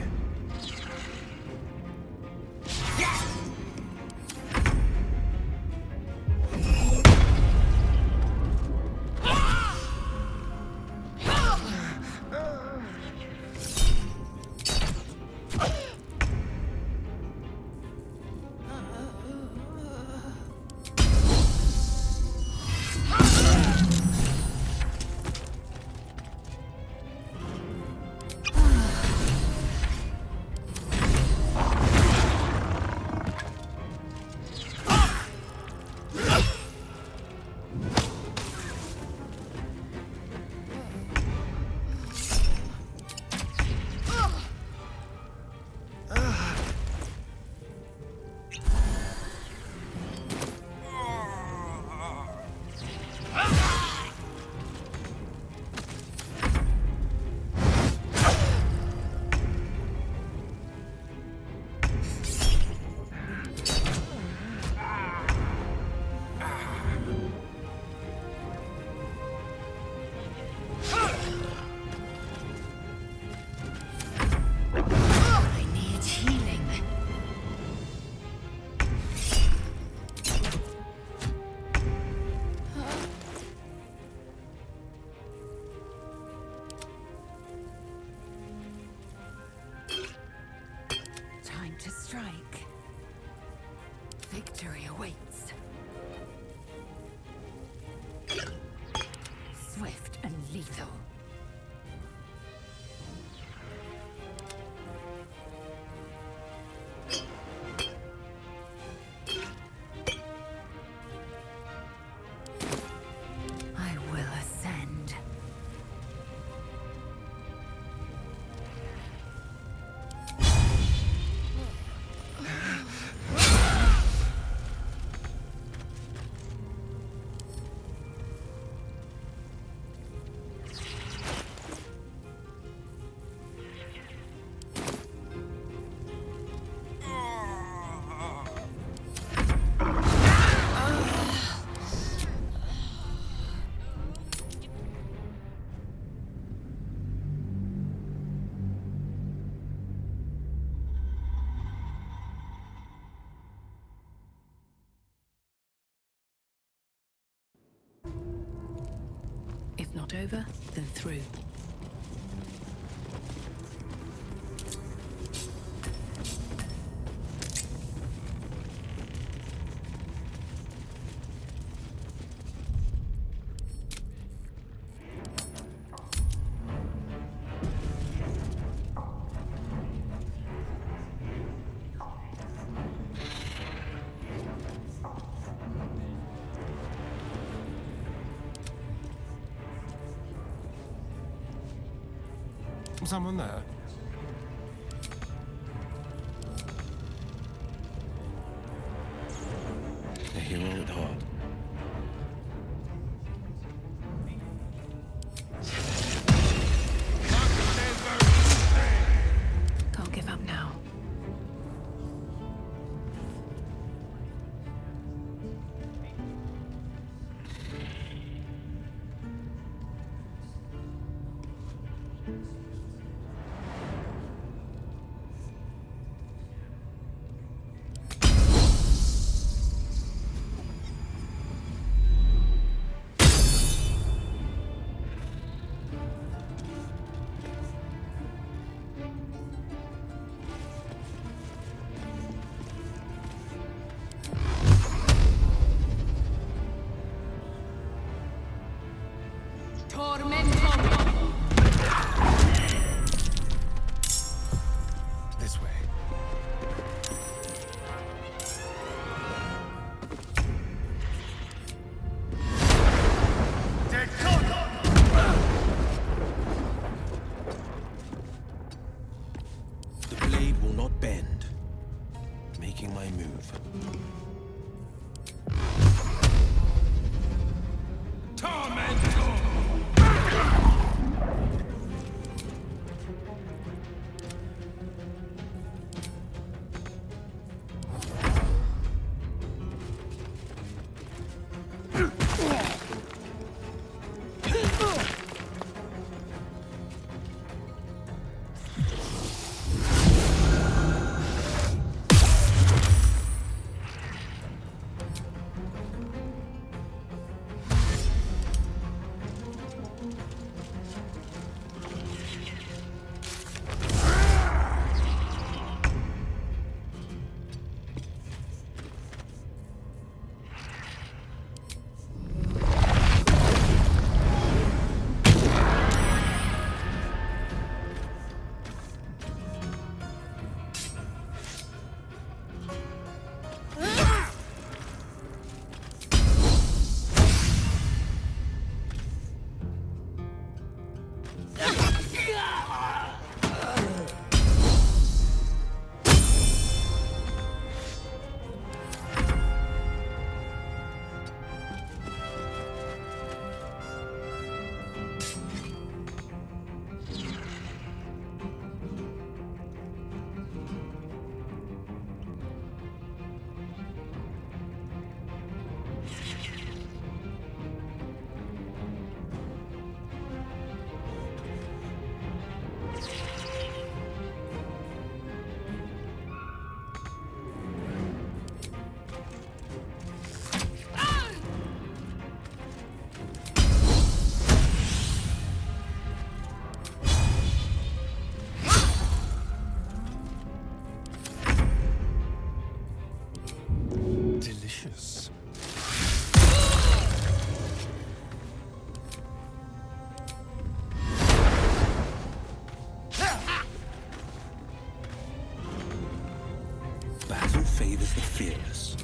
Speaker 1: To strike. Victory awaits. Swift and lethal. I will ascend.
Speaker 6: If not over, then through.
Speaker 2: Someone there?
Speaker 20: A hero at heart.
Speaker 15: This way.
Speaker 20: The blade will not bend. Making my move.
Speaker 15: Delicious.
Speaker 20: Battle favors the fearless.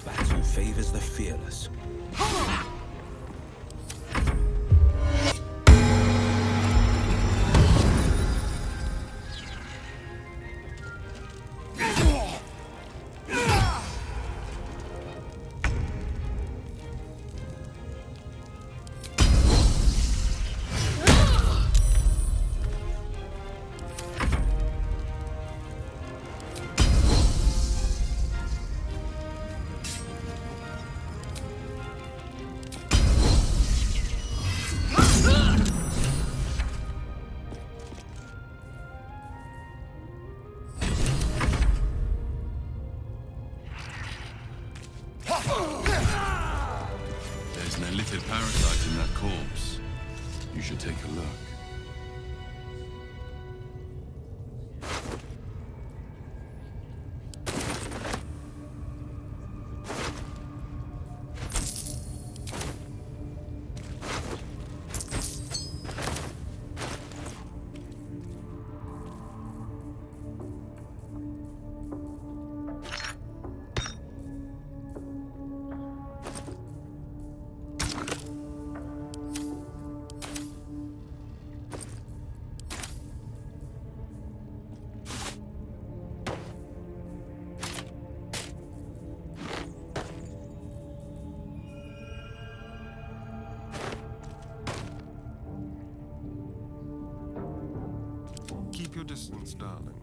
Speaker 20: Battle favors the fearless.
Speaker 14: There's an illithid parasite in that corpse. You should take a look.
Speaker 15: your distance, darling.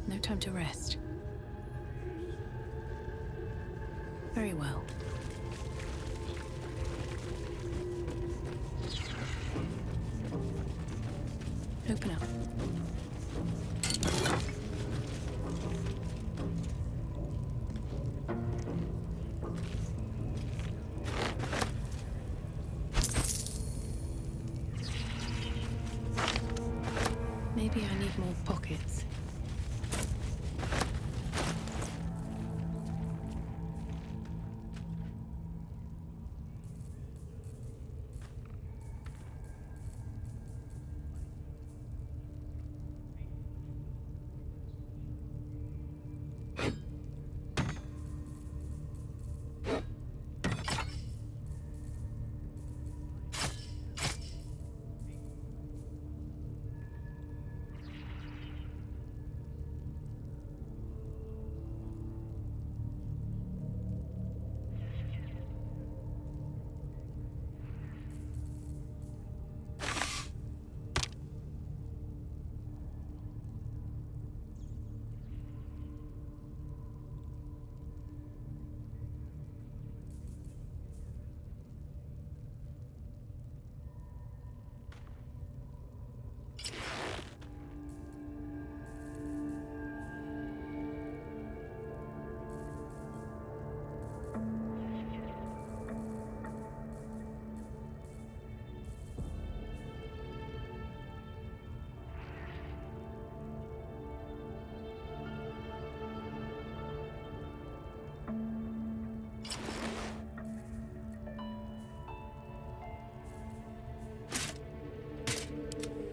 Speaker 12: No time to rest. Very well. Open up. Maybe I need more pockets.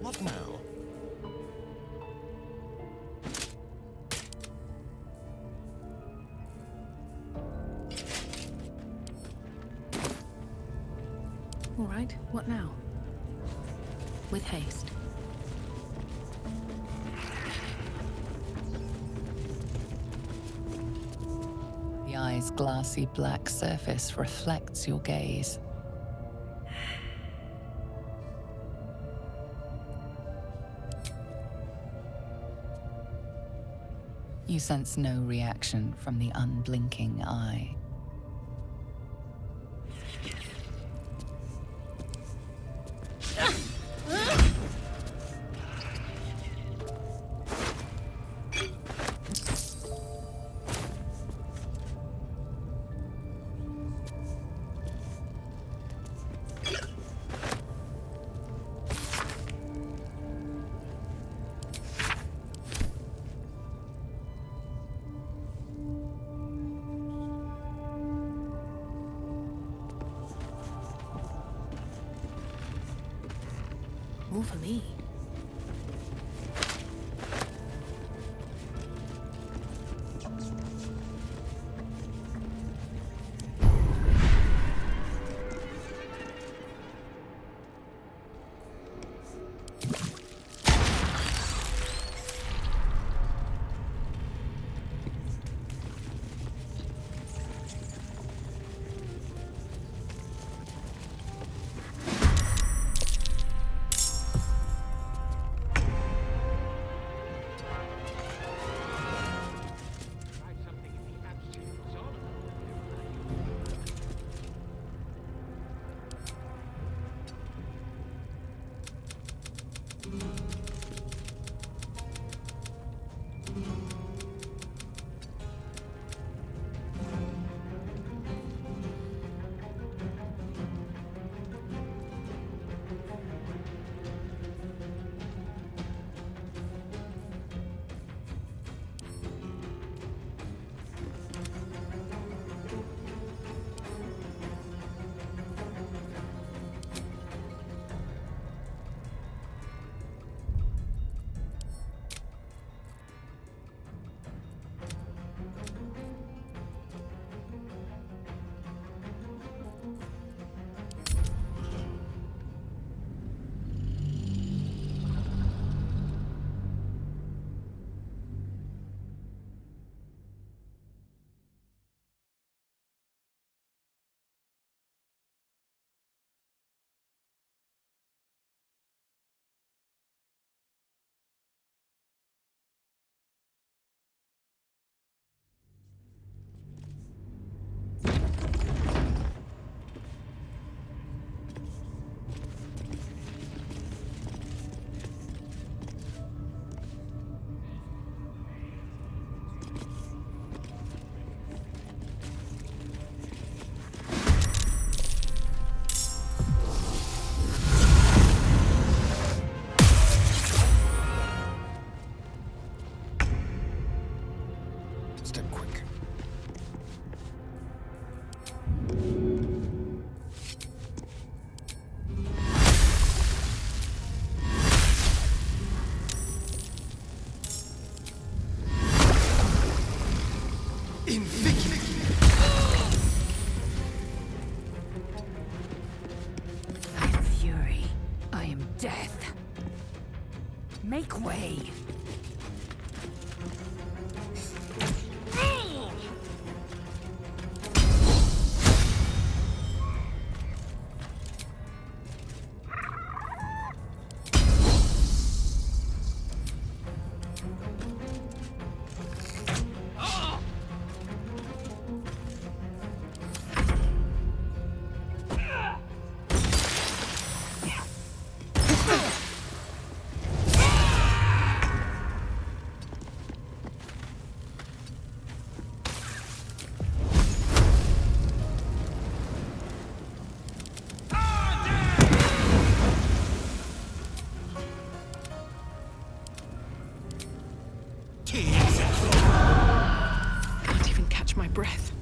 Speaker 15: What now?
Speaker 12: All right, what now? With haste.
Speaker 5: The eye's glassy black surface reflects your gaze. You sense no reaction from the unblinking eye.
Speaker 12: More for me.
Speaker 6: Make way. Can't even catch my breath.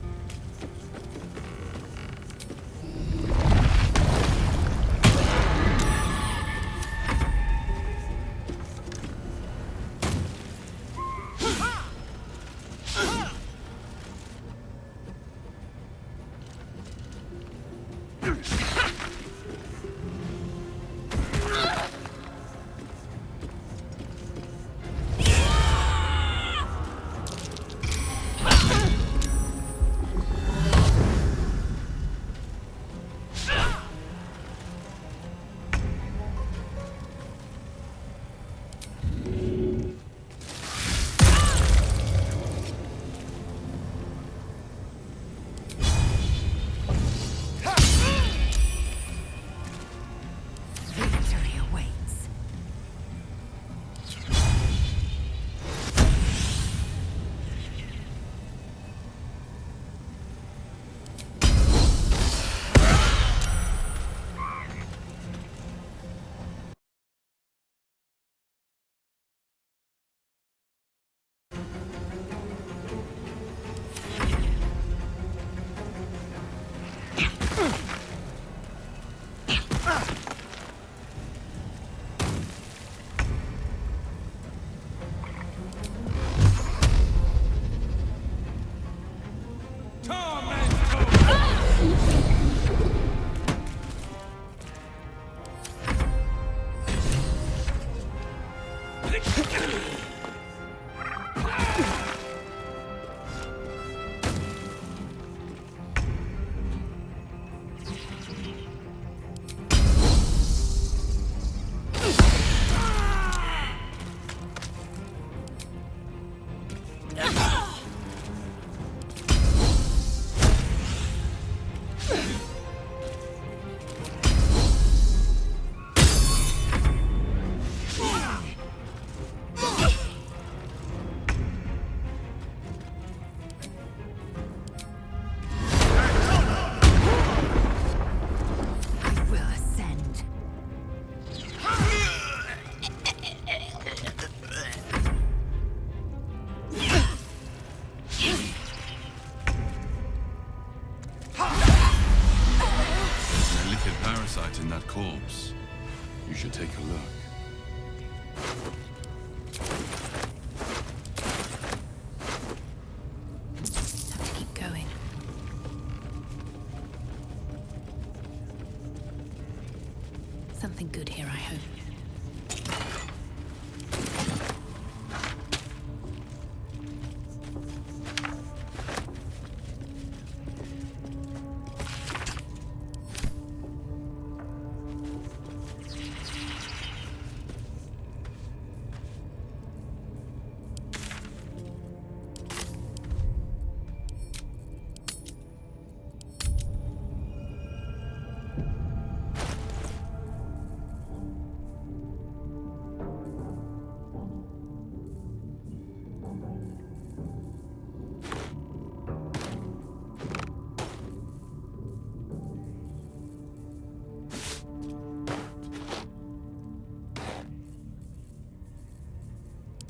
Speaker 14: In that corpse. You should take a look.
Speaker 6: Have to keep going. Something good here, I hope.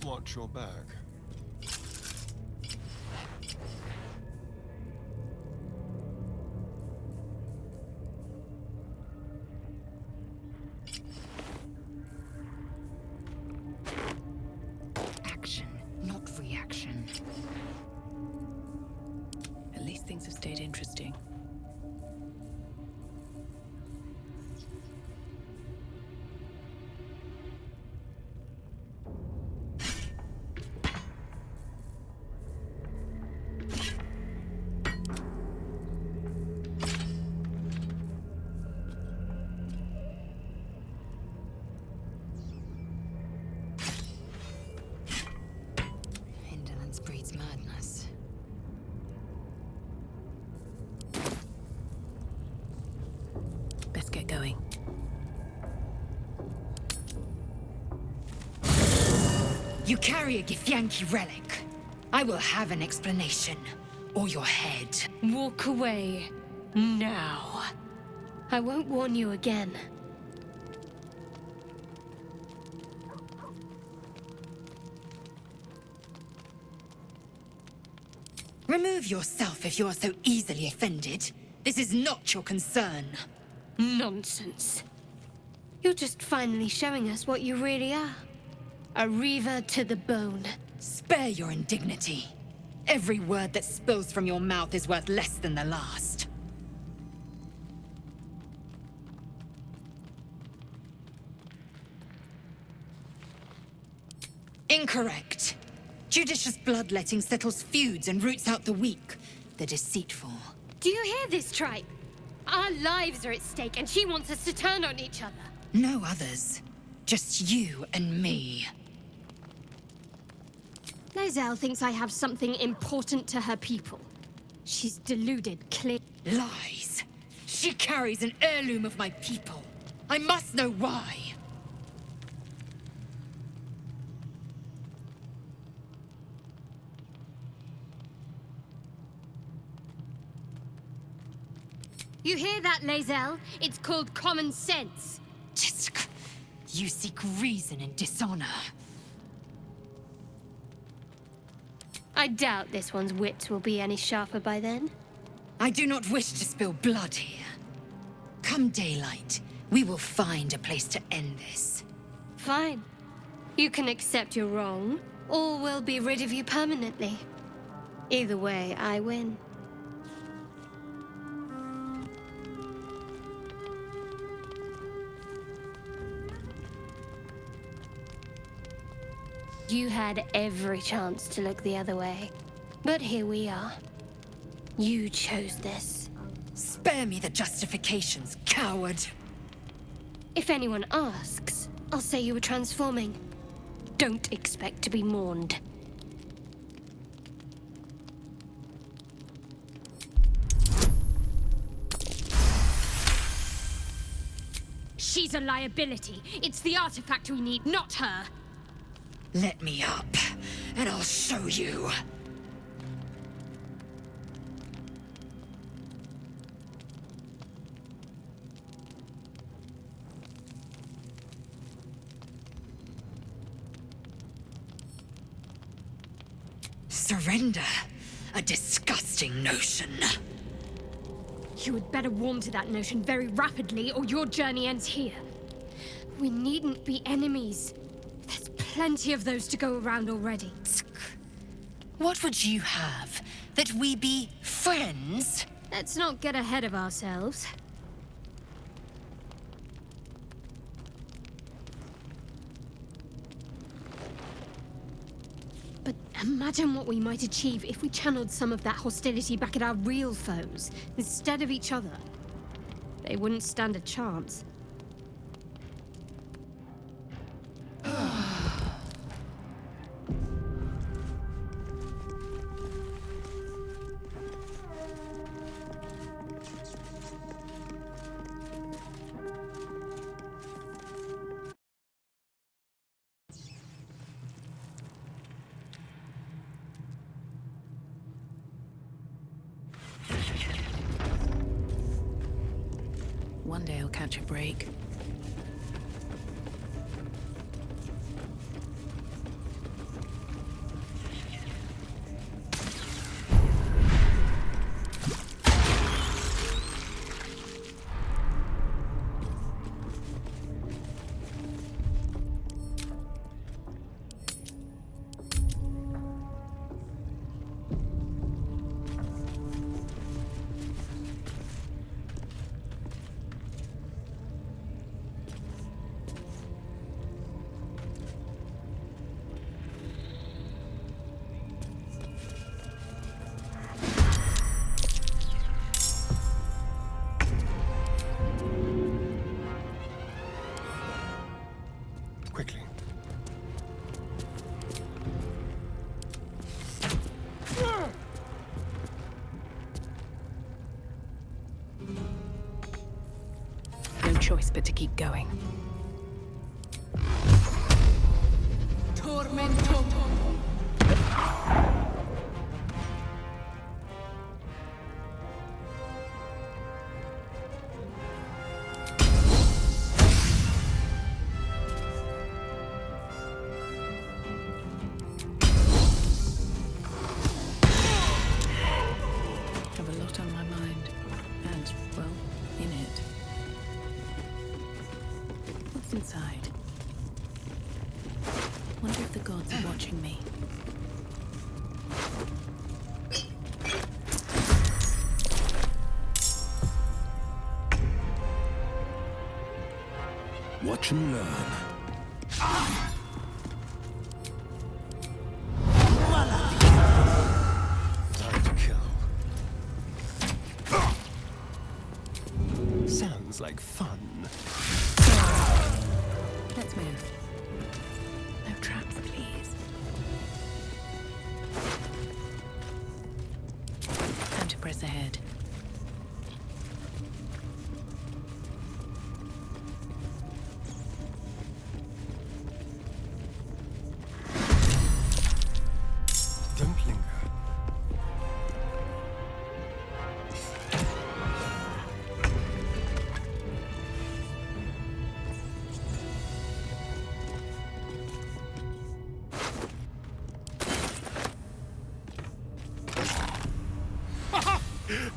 Speaker 2: Watch your back.
Speaker 6: Action, not reaction. At least things have stayed interesting.
Speaker 9: You carry a Githyanki relic. I will have an explanation. Or your head.
Speaker 16: Walk away. Now. I won't warn you again.
Speaker 9: Remove yourself if you are so easily offended. This is not your concern.
Speaker 16: Nonsense. You're just finally showing us what you really are. A reaver to the bone.
Speaker 9: Spare your indignity. Every word that spills from your mouth is worth less than the last. Incorrect. Judicious bloodletting settles feuds and roots out the weak, the deceitful.
Speaker 16: Do you hear this, tribe? Our lives are at stake, and she wants us to turn on each other.
Speaker 9: No others. Just you and me.
Speaker 16: Lae'zel thinks I have something important to her people. She's deluded, clear.
Speaker 9: Lies. She carries an heirloom of my people. I must know why.
Speaker 16: You hear that, Lae'zel? It's called common sense.
Speaker 9: Jisk. You seek reason in dishonor.
Speaker 16: I doubt this one's wits will be any sharper by then.
Speaker 9: I do not wish to spill blood here. Come daylight, we will find a place to end this.
Speaker 16: Fine. You can accept you're wrong, or we'll be rid of you permanently. Either way, I win. You had every chance to look the other way. But here we are. You chose this.
Speaker 9: Spare me the justifications, coward.
Speaker 16: If anyone asks, I'll say you were transforming. Don't expect to be mourned. She's a liability. It's the artifact we need, not her.
Speaker 9: Let me up, and I'll show you. Surrender? A disgusting notion.
Speaker 16: You had better warm to that notion very rapidly, or your journey ends here. We needn't be enemies. There's plenty of those to go around already.
Speaker 9: What would you have? That we be friends?
Speaker 16: Let's not get ahead of ourselves. But imagine what we might achieve if we channeled some of that hostility back at our real foes, instead of each other. They wouldn't stand a chance.
Speaker 6: One day I'll catch a break.
Speaker 15: Quickly.
Speaker 6: No choice but to keep going.
Speaker 10: Tormento.
Speaker 12: Wonder if the gods are watching me.
Speaker 20: Watch and learn.
Speaker 2: Time to kill. Sounds like fun.
Speaker 12: Let's move. No traps, please. Time to press ahead.
Speaker 2: Don't linger.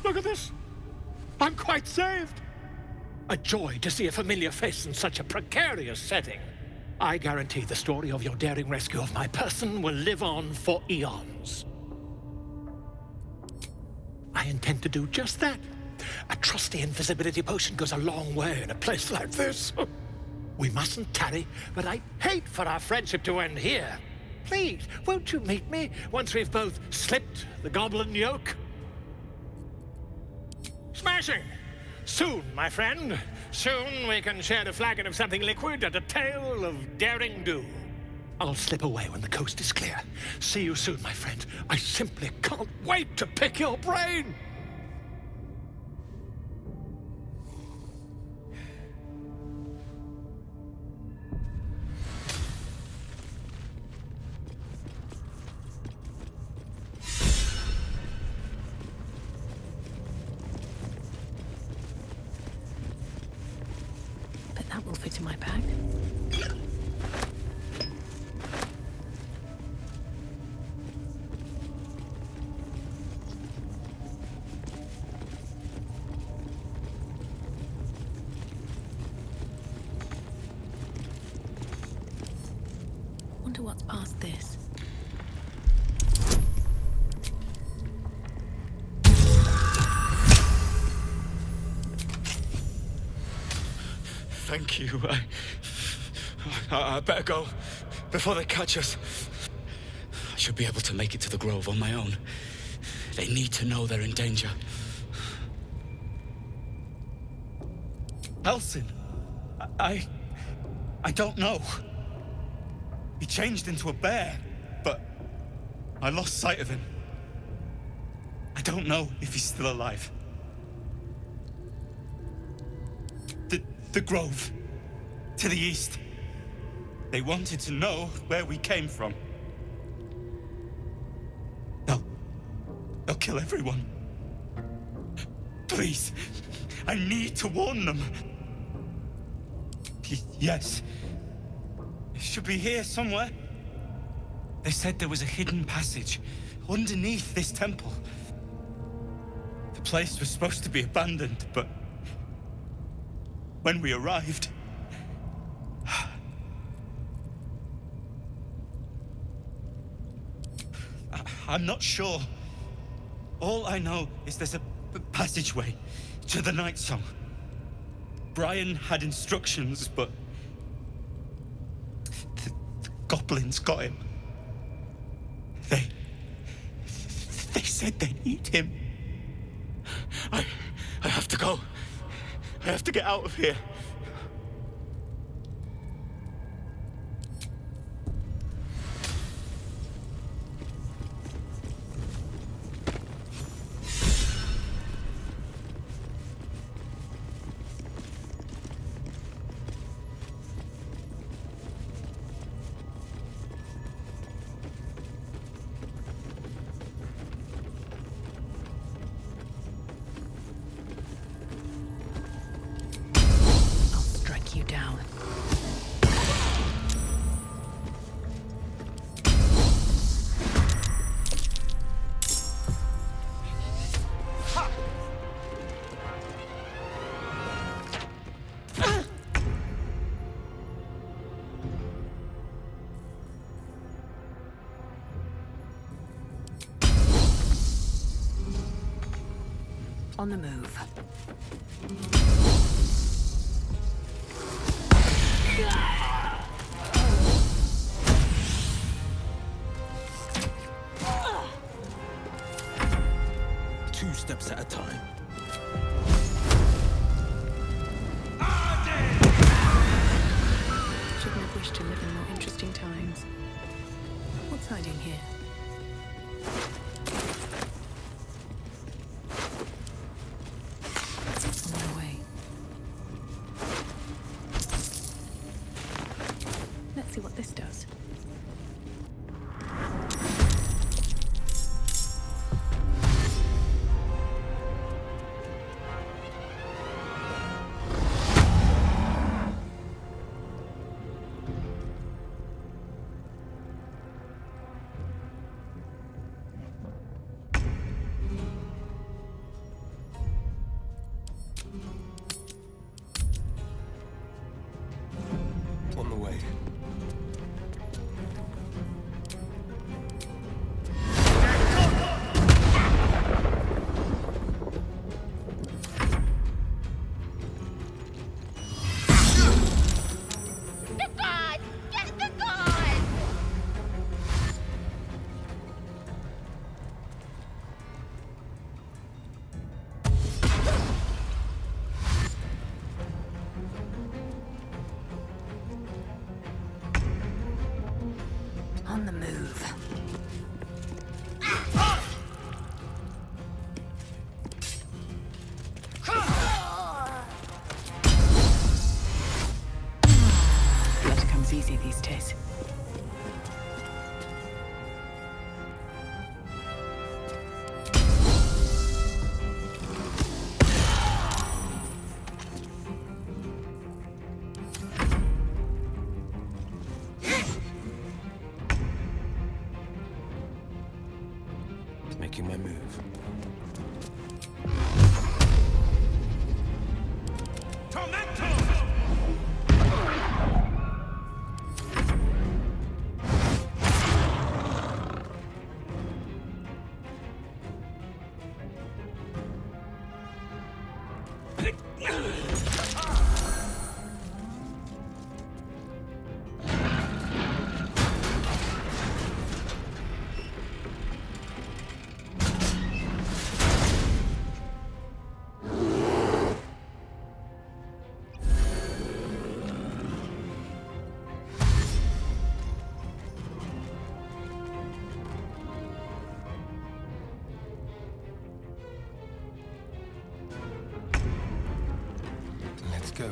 Speaker 3: Look at this! I'm quite saved! A joy to see a familiar face in such a precarious setting. I guarantee the story of your daring rescue of my person will live on for eons. I intend to do just that. A trusty invisibility potion goes a long way in a place like this. We mustn't tarry, but I'd hate for our friendship to end here. Please, won't you meet me once we've both slipped the goblin yoke? Smashing! Soon, my friend. Soon we can share a flagon of something liquid and a tale of daring do. I'll slip away when the coast is clear. See you soon, my friend. I simply can't wait to pick your brain!
Speaker 12: But that will fit in my bag. Wonder what's past this.
Speaker 21: Thank you. I better go before they catch us. I should be able to make it to the grove on my own. They need to know they're in danger. Elsin, I don't know. He changed into a bear, but I lost sight of him. I don't know if he's still alive. The grove, to the east. They wanted to know where we came from. They'll kill everyone. Please, I need to warn them. Yes. It should be here somewhere. They said there was a hidden passage underneath this temple. The place was supposed to be abandoned, but when we arrived, I'm not sure. All I know is there's a passageway to the Night Song. Brian had instructions, but the goblins got him. They said they'd eat him. I have to go. I have to get out of here.
Speaker 6: On the move.
Speaker 20: Two steps at a time.
Speaker 6: Shouldn't have wished to live in more interesting times. What's hiding here? On my way. Let's see what this does.
Speaker 2: On the way.
Speaker 11: The god! Get the god!
Speaker 6: On the move. Blood comes easy these days.
Speaker 20: Making my move.
Speaker 2: Let's go.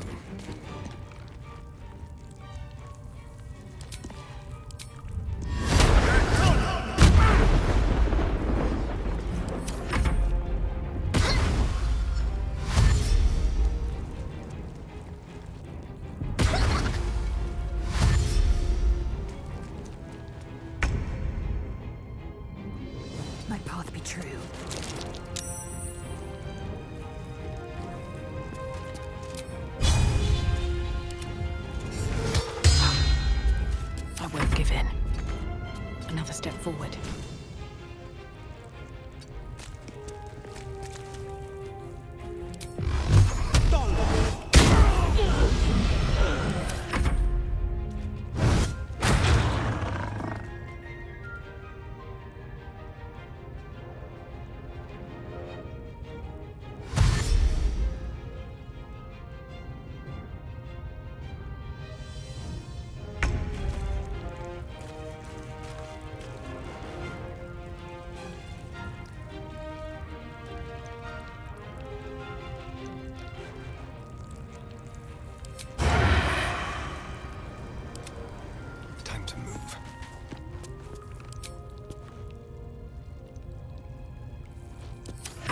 Speaker 6: My path be true. I won't give in. Another step forward.
Speaker 2: Time to move.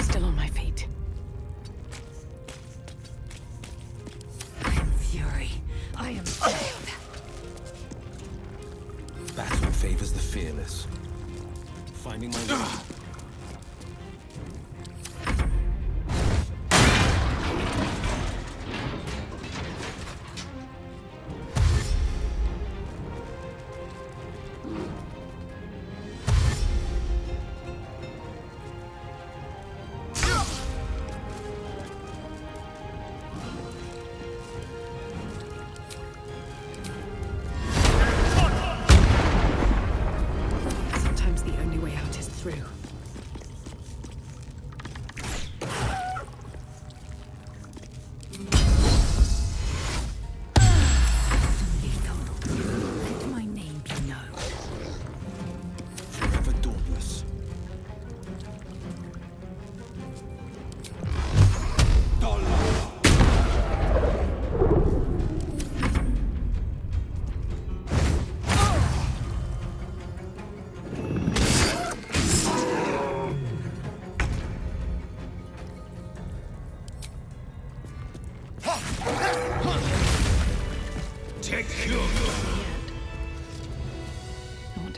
Speaker 6: Still on my feet. I am fury. I am death.
Speaker 20: Battle favors the fearless. Finding my way.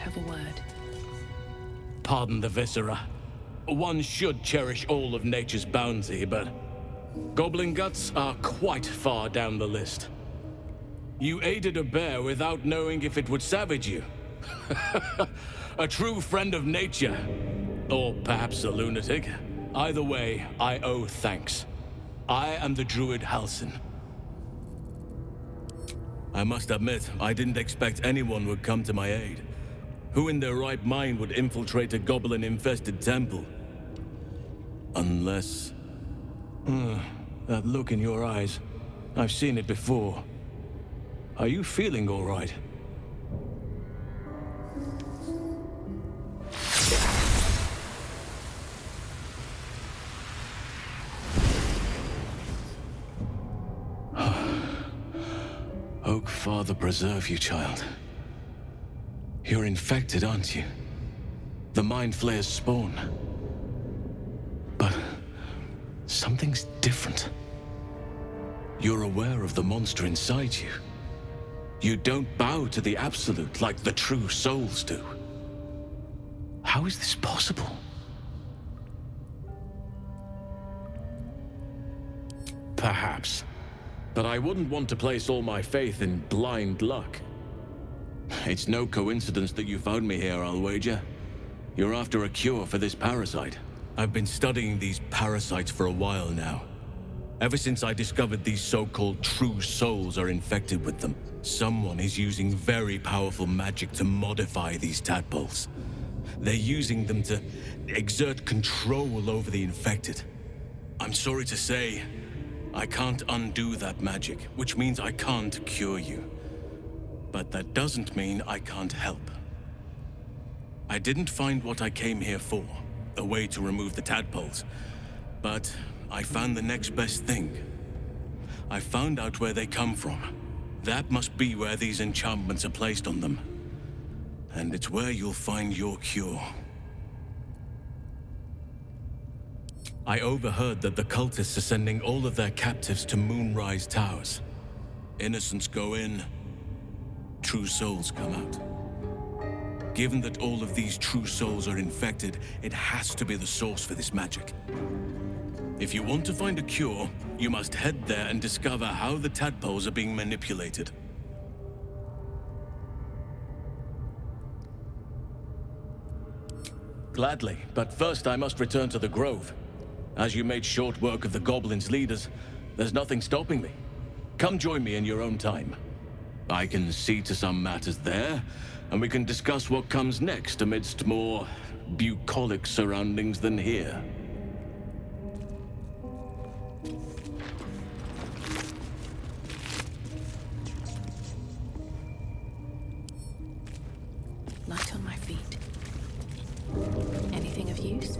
Speaker 12: have a word.
Speaker 18: Pardon the viscera. One should cherish all of nature's bounty, but goblin guts are quite far down the list. You aided a bear without knowing if it would savage you. A true friend of nature. Or perhaps a lunatic. Either way, I owe thanks. I am the druid Halsin. I must admit, I didn't expect anyone would come to my aid. Who in their right mind would infiltrate a goblin-infested temple? Unless... that look in your eyes. I've seen it before. Are you feeling all right? Oak Father preserve you, child. You're infected, aren't you? The Mind Flayer's spawn. But something's different. You're aware of the monster inside you. You don't bow to the Absolute like the true souls do. How is this possible? Perhaps. But I wouldn't want to place all my faith in blind luck. It's no coincidence that you found me here, I'll wager. You're after a cure for this parasite. I've been studying these parasites for a while now. Ever since I discovered these so-called true souls are infected with them, someone is using very powerful magic to modify these tadpoles. They're using them to exert control over the infected. I'm sorry to say, I can't undo that magic, which means I can't cure you. But that doesn't mean I can't help. I didn't find what I came here for, a way to remove the tadpoles, but I found the next best thing. I found out where they come from. That must be where these enchantments are placed on them. And it's where you'll find your cure. I overheard that the cultists are sending all of their captives to Moonrise Towers. Innocents go in, true souls come out. Given that all of these true souls are infected, it has to be the source for this magic. If you want to find a cure, you must head there and discover how the tadpoles are being manipulated. Gladly, but first I must return to the Grove. As you made short work of the goblins' leaders, there's nothing stopping me. Come join me in your own time. I can see to some matters there, and we can discuss what comes next amidst more bucolic surroundings than here.
Speaker 12: Light on my feet. Anything of use?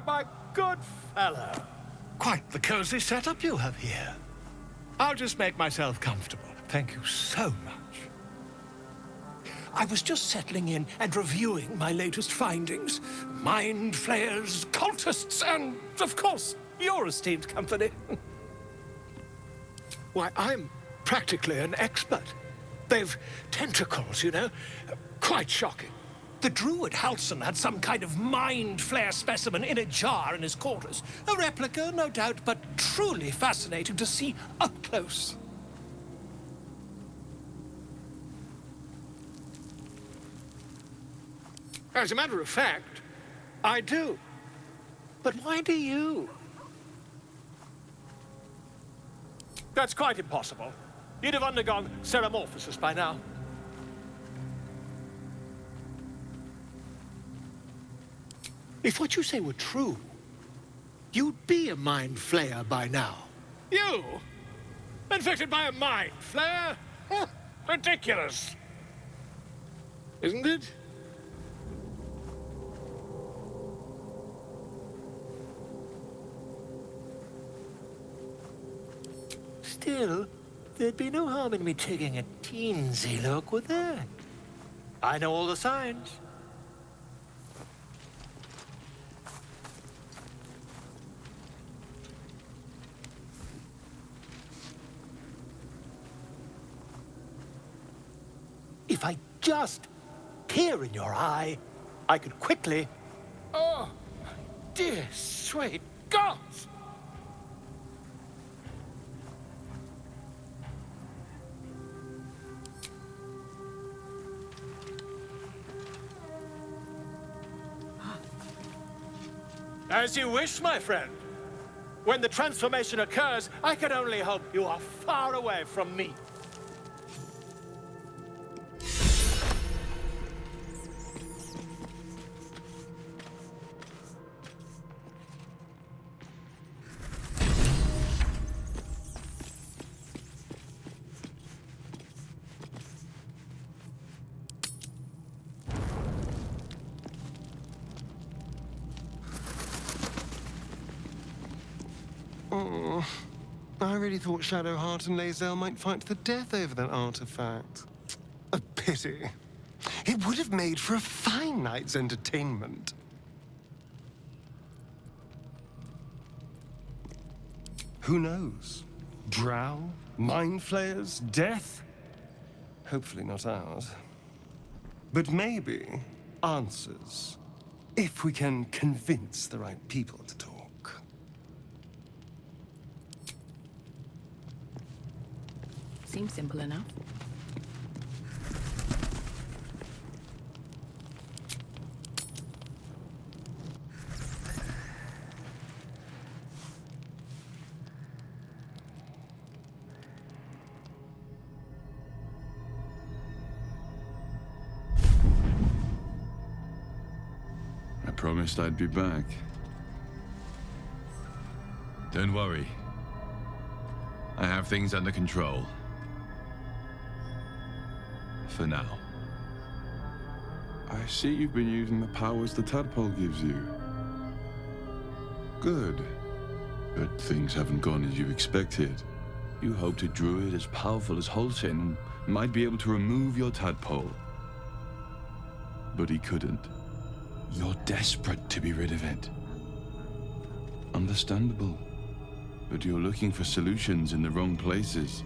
Speaker 3: my good fellow. Quite the cozy setup you have here. I'll just make myself comfortable. Thank you so much. I was just settling in and reviewing my latest findings. Mind flayers, cultists, and, of course, your esteemed company. Why, I'm practically an expert. They've tentacles, you know. Quite shocking. The druid Halson had some kind of mind flare specimen in a jar in his quarters. A replica, no doubt, but truly fascinating to see up close. As a matter of fact, I do. But why do you? That's quite impossible. You'd have undergone ceramorphosis by now. If what you say were true, you'd be a mind flayer by now. You? Infected by a mind flayer? Huh, ridiculous. Isn't it? Still, there'd be no harm in me taking a teensy look, would there? I know all the signs. If I just peer in your eye, I could quickly... Oh, my dear sweet gods! As you wish, my friend. When the transformation occurs, I can only hope you are far away from me.
Speaker 15: Oh, I really thought Shadowheart and Lae'zel might fight to the death over that artifact. A pity. It would have made for a fine night's entertainment. Who knows? Drow? Mind flayers? Death? Hopefully not ours. But maybe answers. If we can convince the right people to talk.
Speaker 12: Seems simple enough.
Speaker 14: I promised I'd be back. Don't worry. I have things under control. For now. I see you've been using the powers the tadpole gives you. Good. But things haven't gone as you expected. You hoped a druid as powerful as Halson might be able to remove your tadpole. But he couldn't. You're desperate to be rid of it. Understandable. But you're looking for solutions in the wrong places.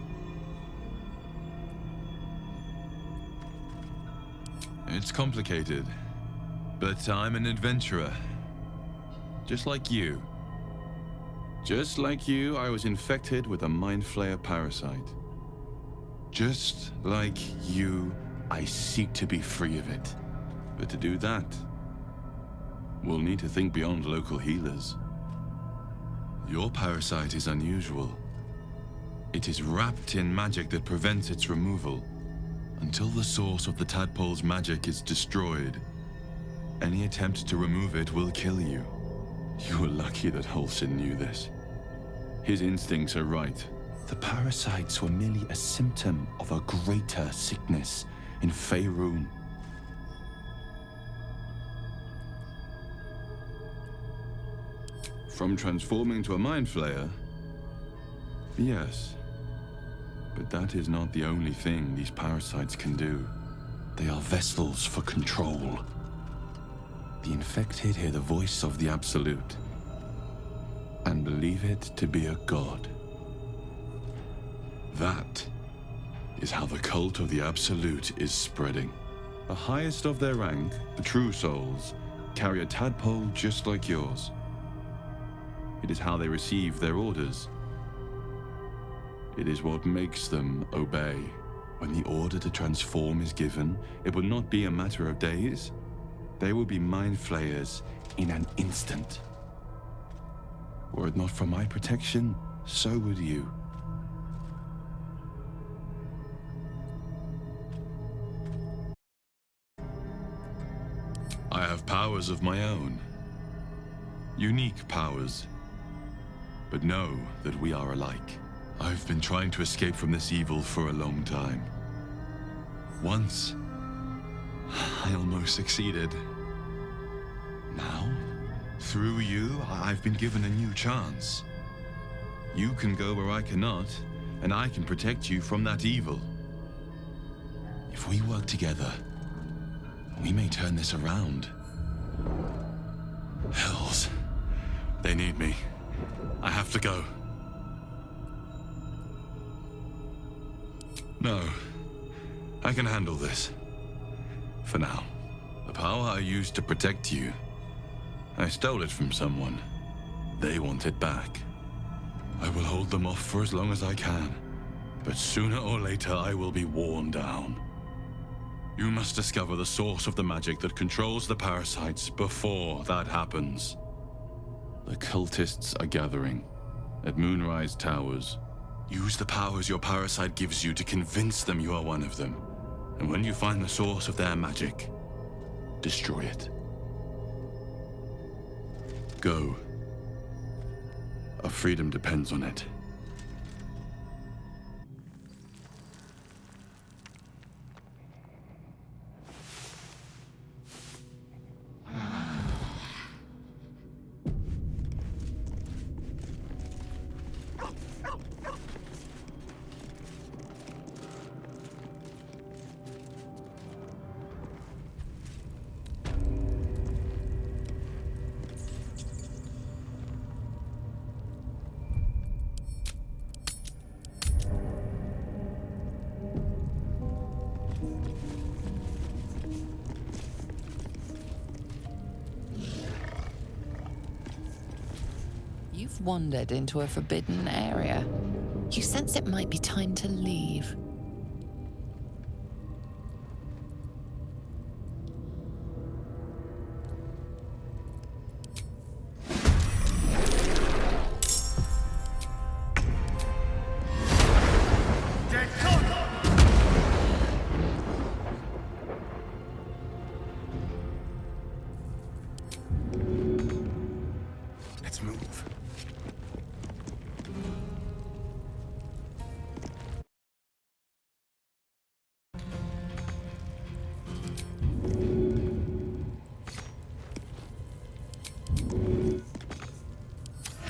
Speaker 14: It's complicated, but I'm an adventurer. Just like you. Just like you, I was infected with a Mind Flayer parasite. Just like you, I seek to be free of it. But to do that, we'll need to think beyond local healers. Your parasite is unusual. It is wrapped in magic that prevents its removal. Until the source of the tadpole's magic is destroyed, any attempt to remove it will kill you. You were lucky that Halson knew this. His instincts are right. The parasites were merely a symptom of a greater sickness in Faerun. From transforming to a mind flayer? Yes. But that is not the only thing these parasites can do. They are vessels for control. The infected hear the voice of the Absolute and believe it to be a god. That is how the cult of the Absolute is spreading. The highest of their rank, the True Souls, carry a tadpole just like yours. It is how they receive their orders. It is what makes them obey. When the order to transform is given, it will not be a matter of days. They will be mind flayers in an instant. Were it not for my protection, so would you. I have powers of my own. Unique powers. But know that we are alike. I've been trying to escape from this evil for a long time. Once, I almost succeeded. Now, through you, I've been given a new chance. You can go where I cannot, and I can protect you from that evil. If we work together, we may turn this around. Hells. They need me. I have to go. No. I can handle this. For now. The power I used to protect you, I stole it from someone. They want it back. I will hold them off for as long as I can. But sooner or later, I will be worn down. You must discover the source of the magic that controls the parasites before that happens. The cultists are gathering at Moonrise Towers. Use the powers your parasite gives you to convince them you are one of them. And when you find the source of their magic, destroy it. Go. Our freedom depends on it.
Speaker 5: You've wandered into a forbidden area. You sense it might be time to leave.
Speaker 15: Let's move.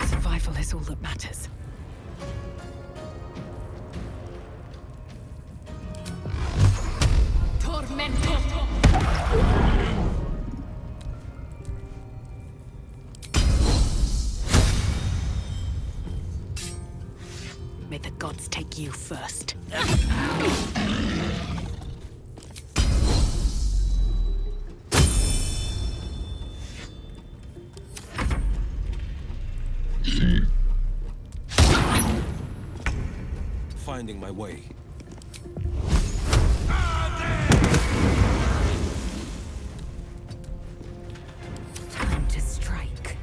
Speaker 6: Survival is all that matters. May the gods take you first.
Speaker 20: Finding my way.
Speaker 6: Time to strike.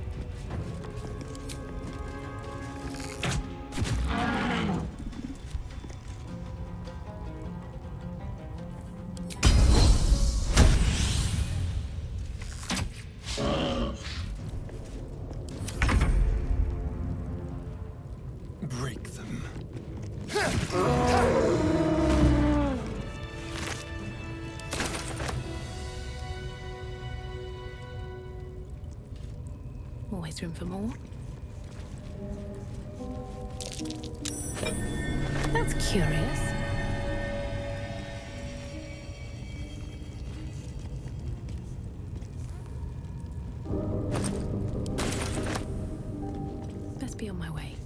Speaker 15: Break them.
Speaker 6: Always room for more. That's curious. Best be on my way.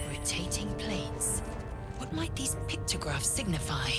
Speaker 1: Rotating plates. What might these pictographs signify?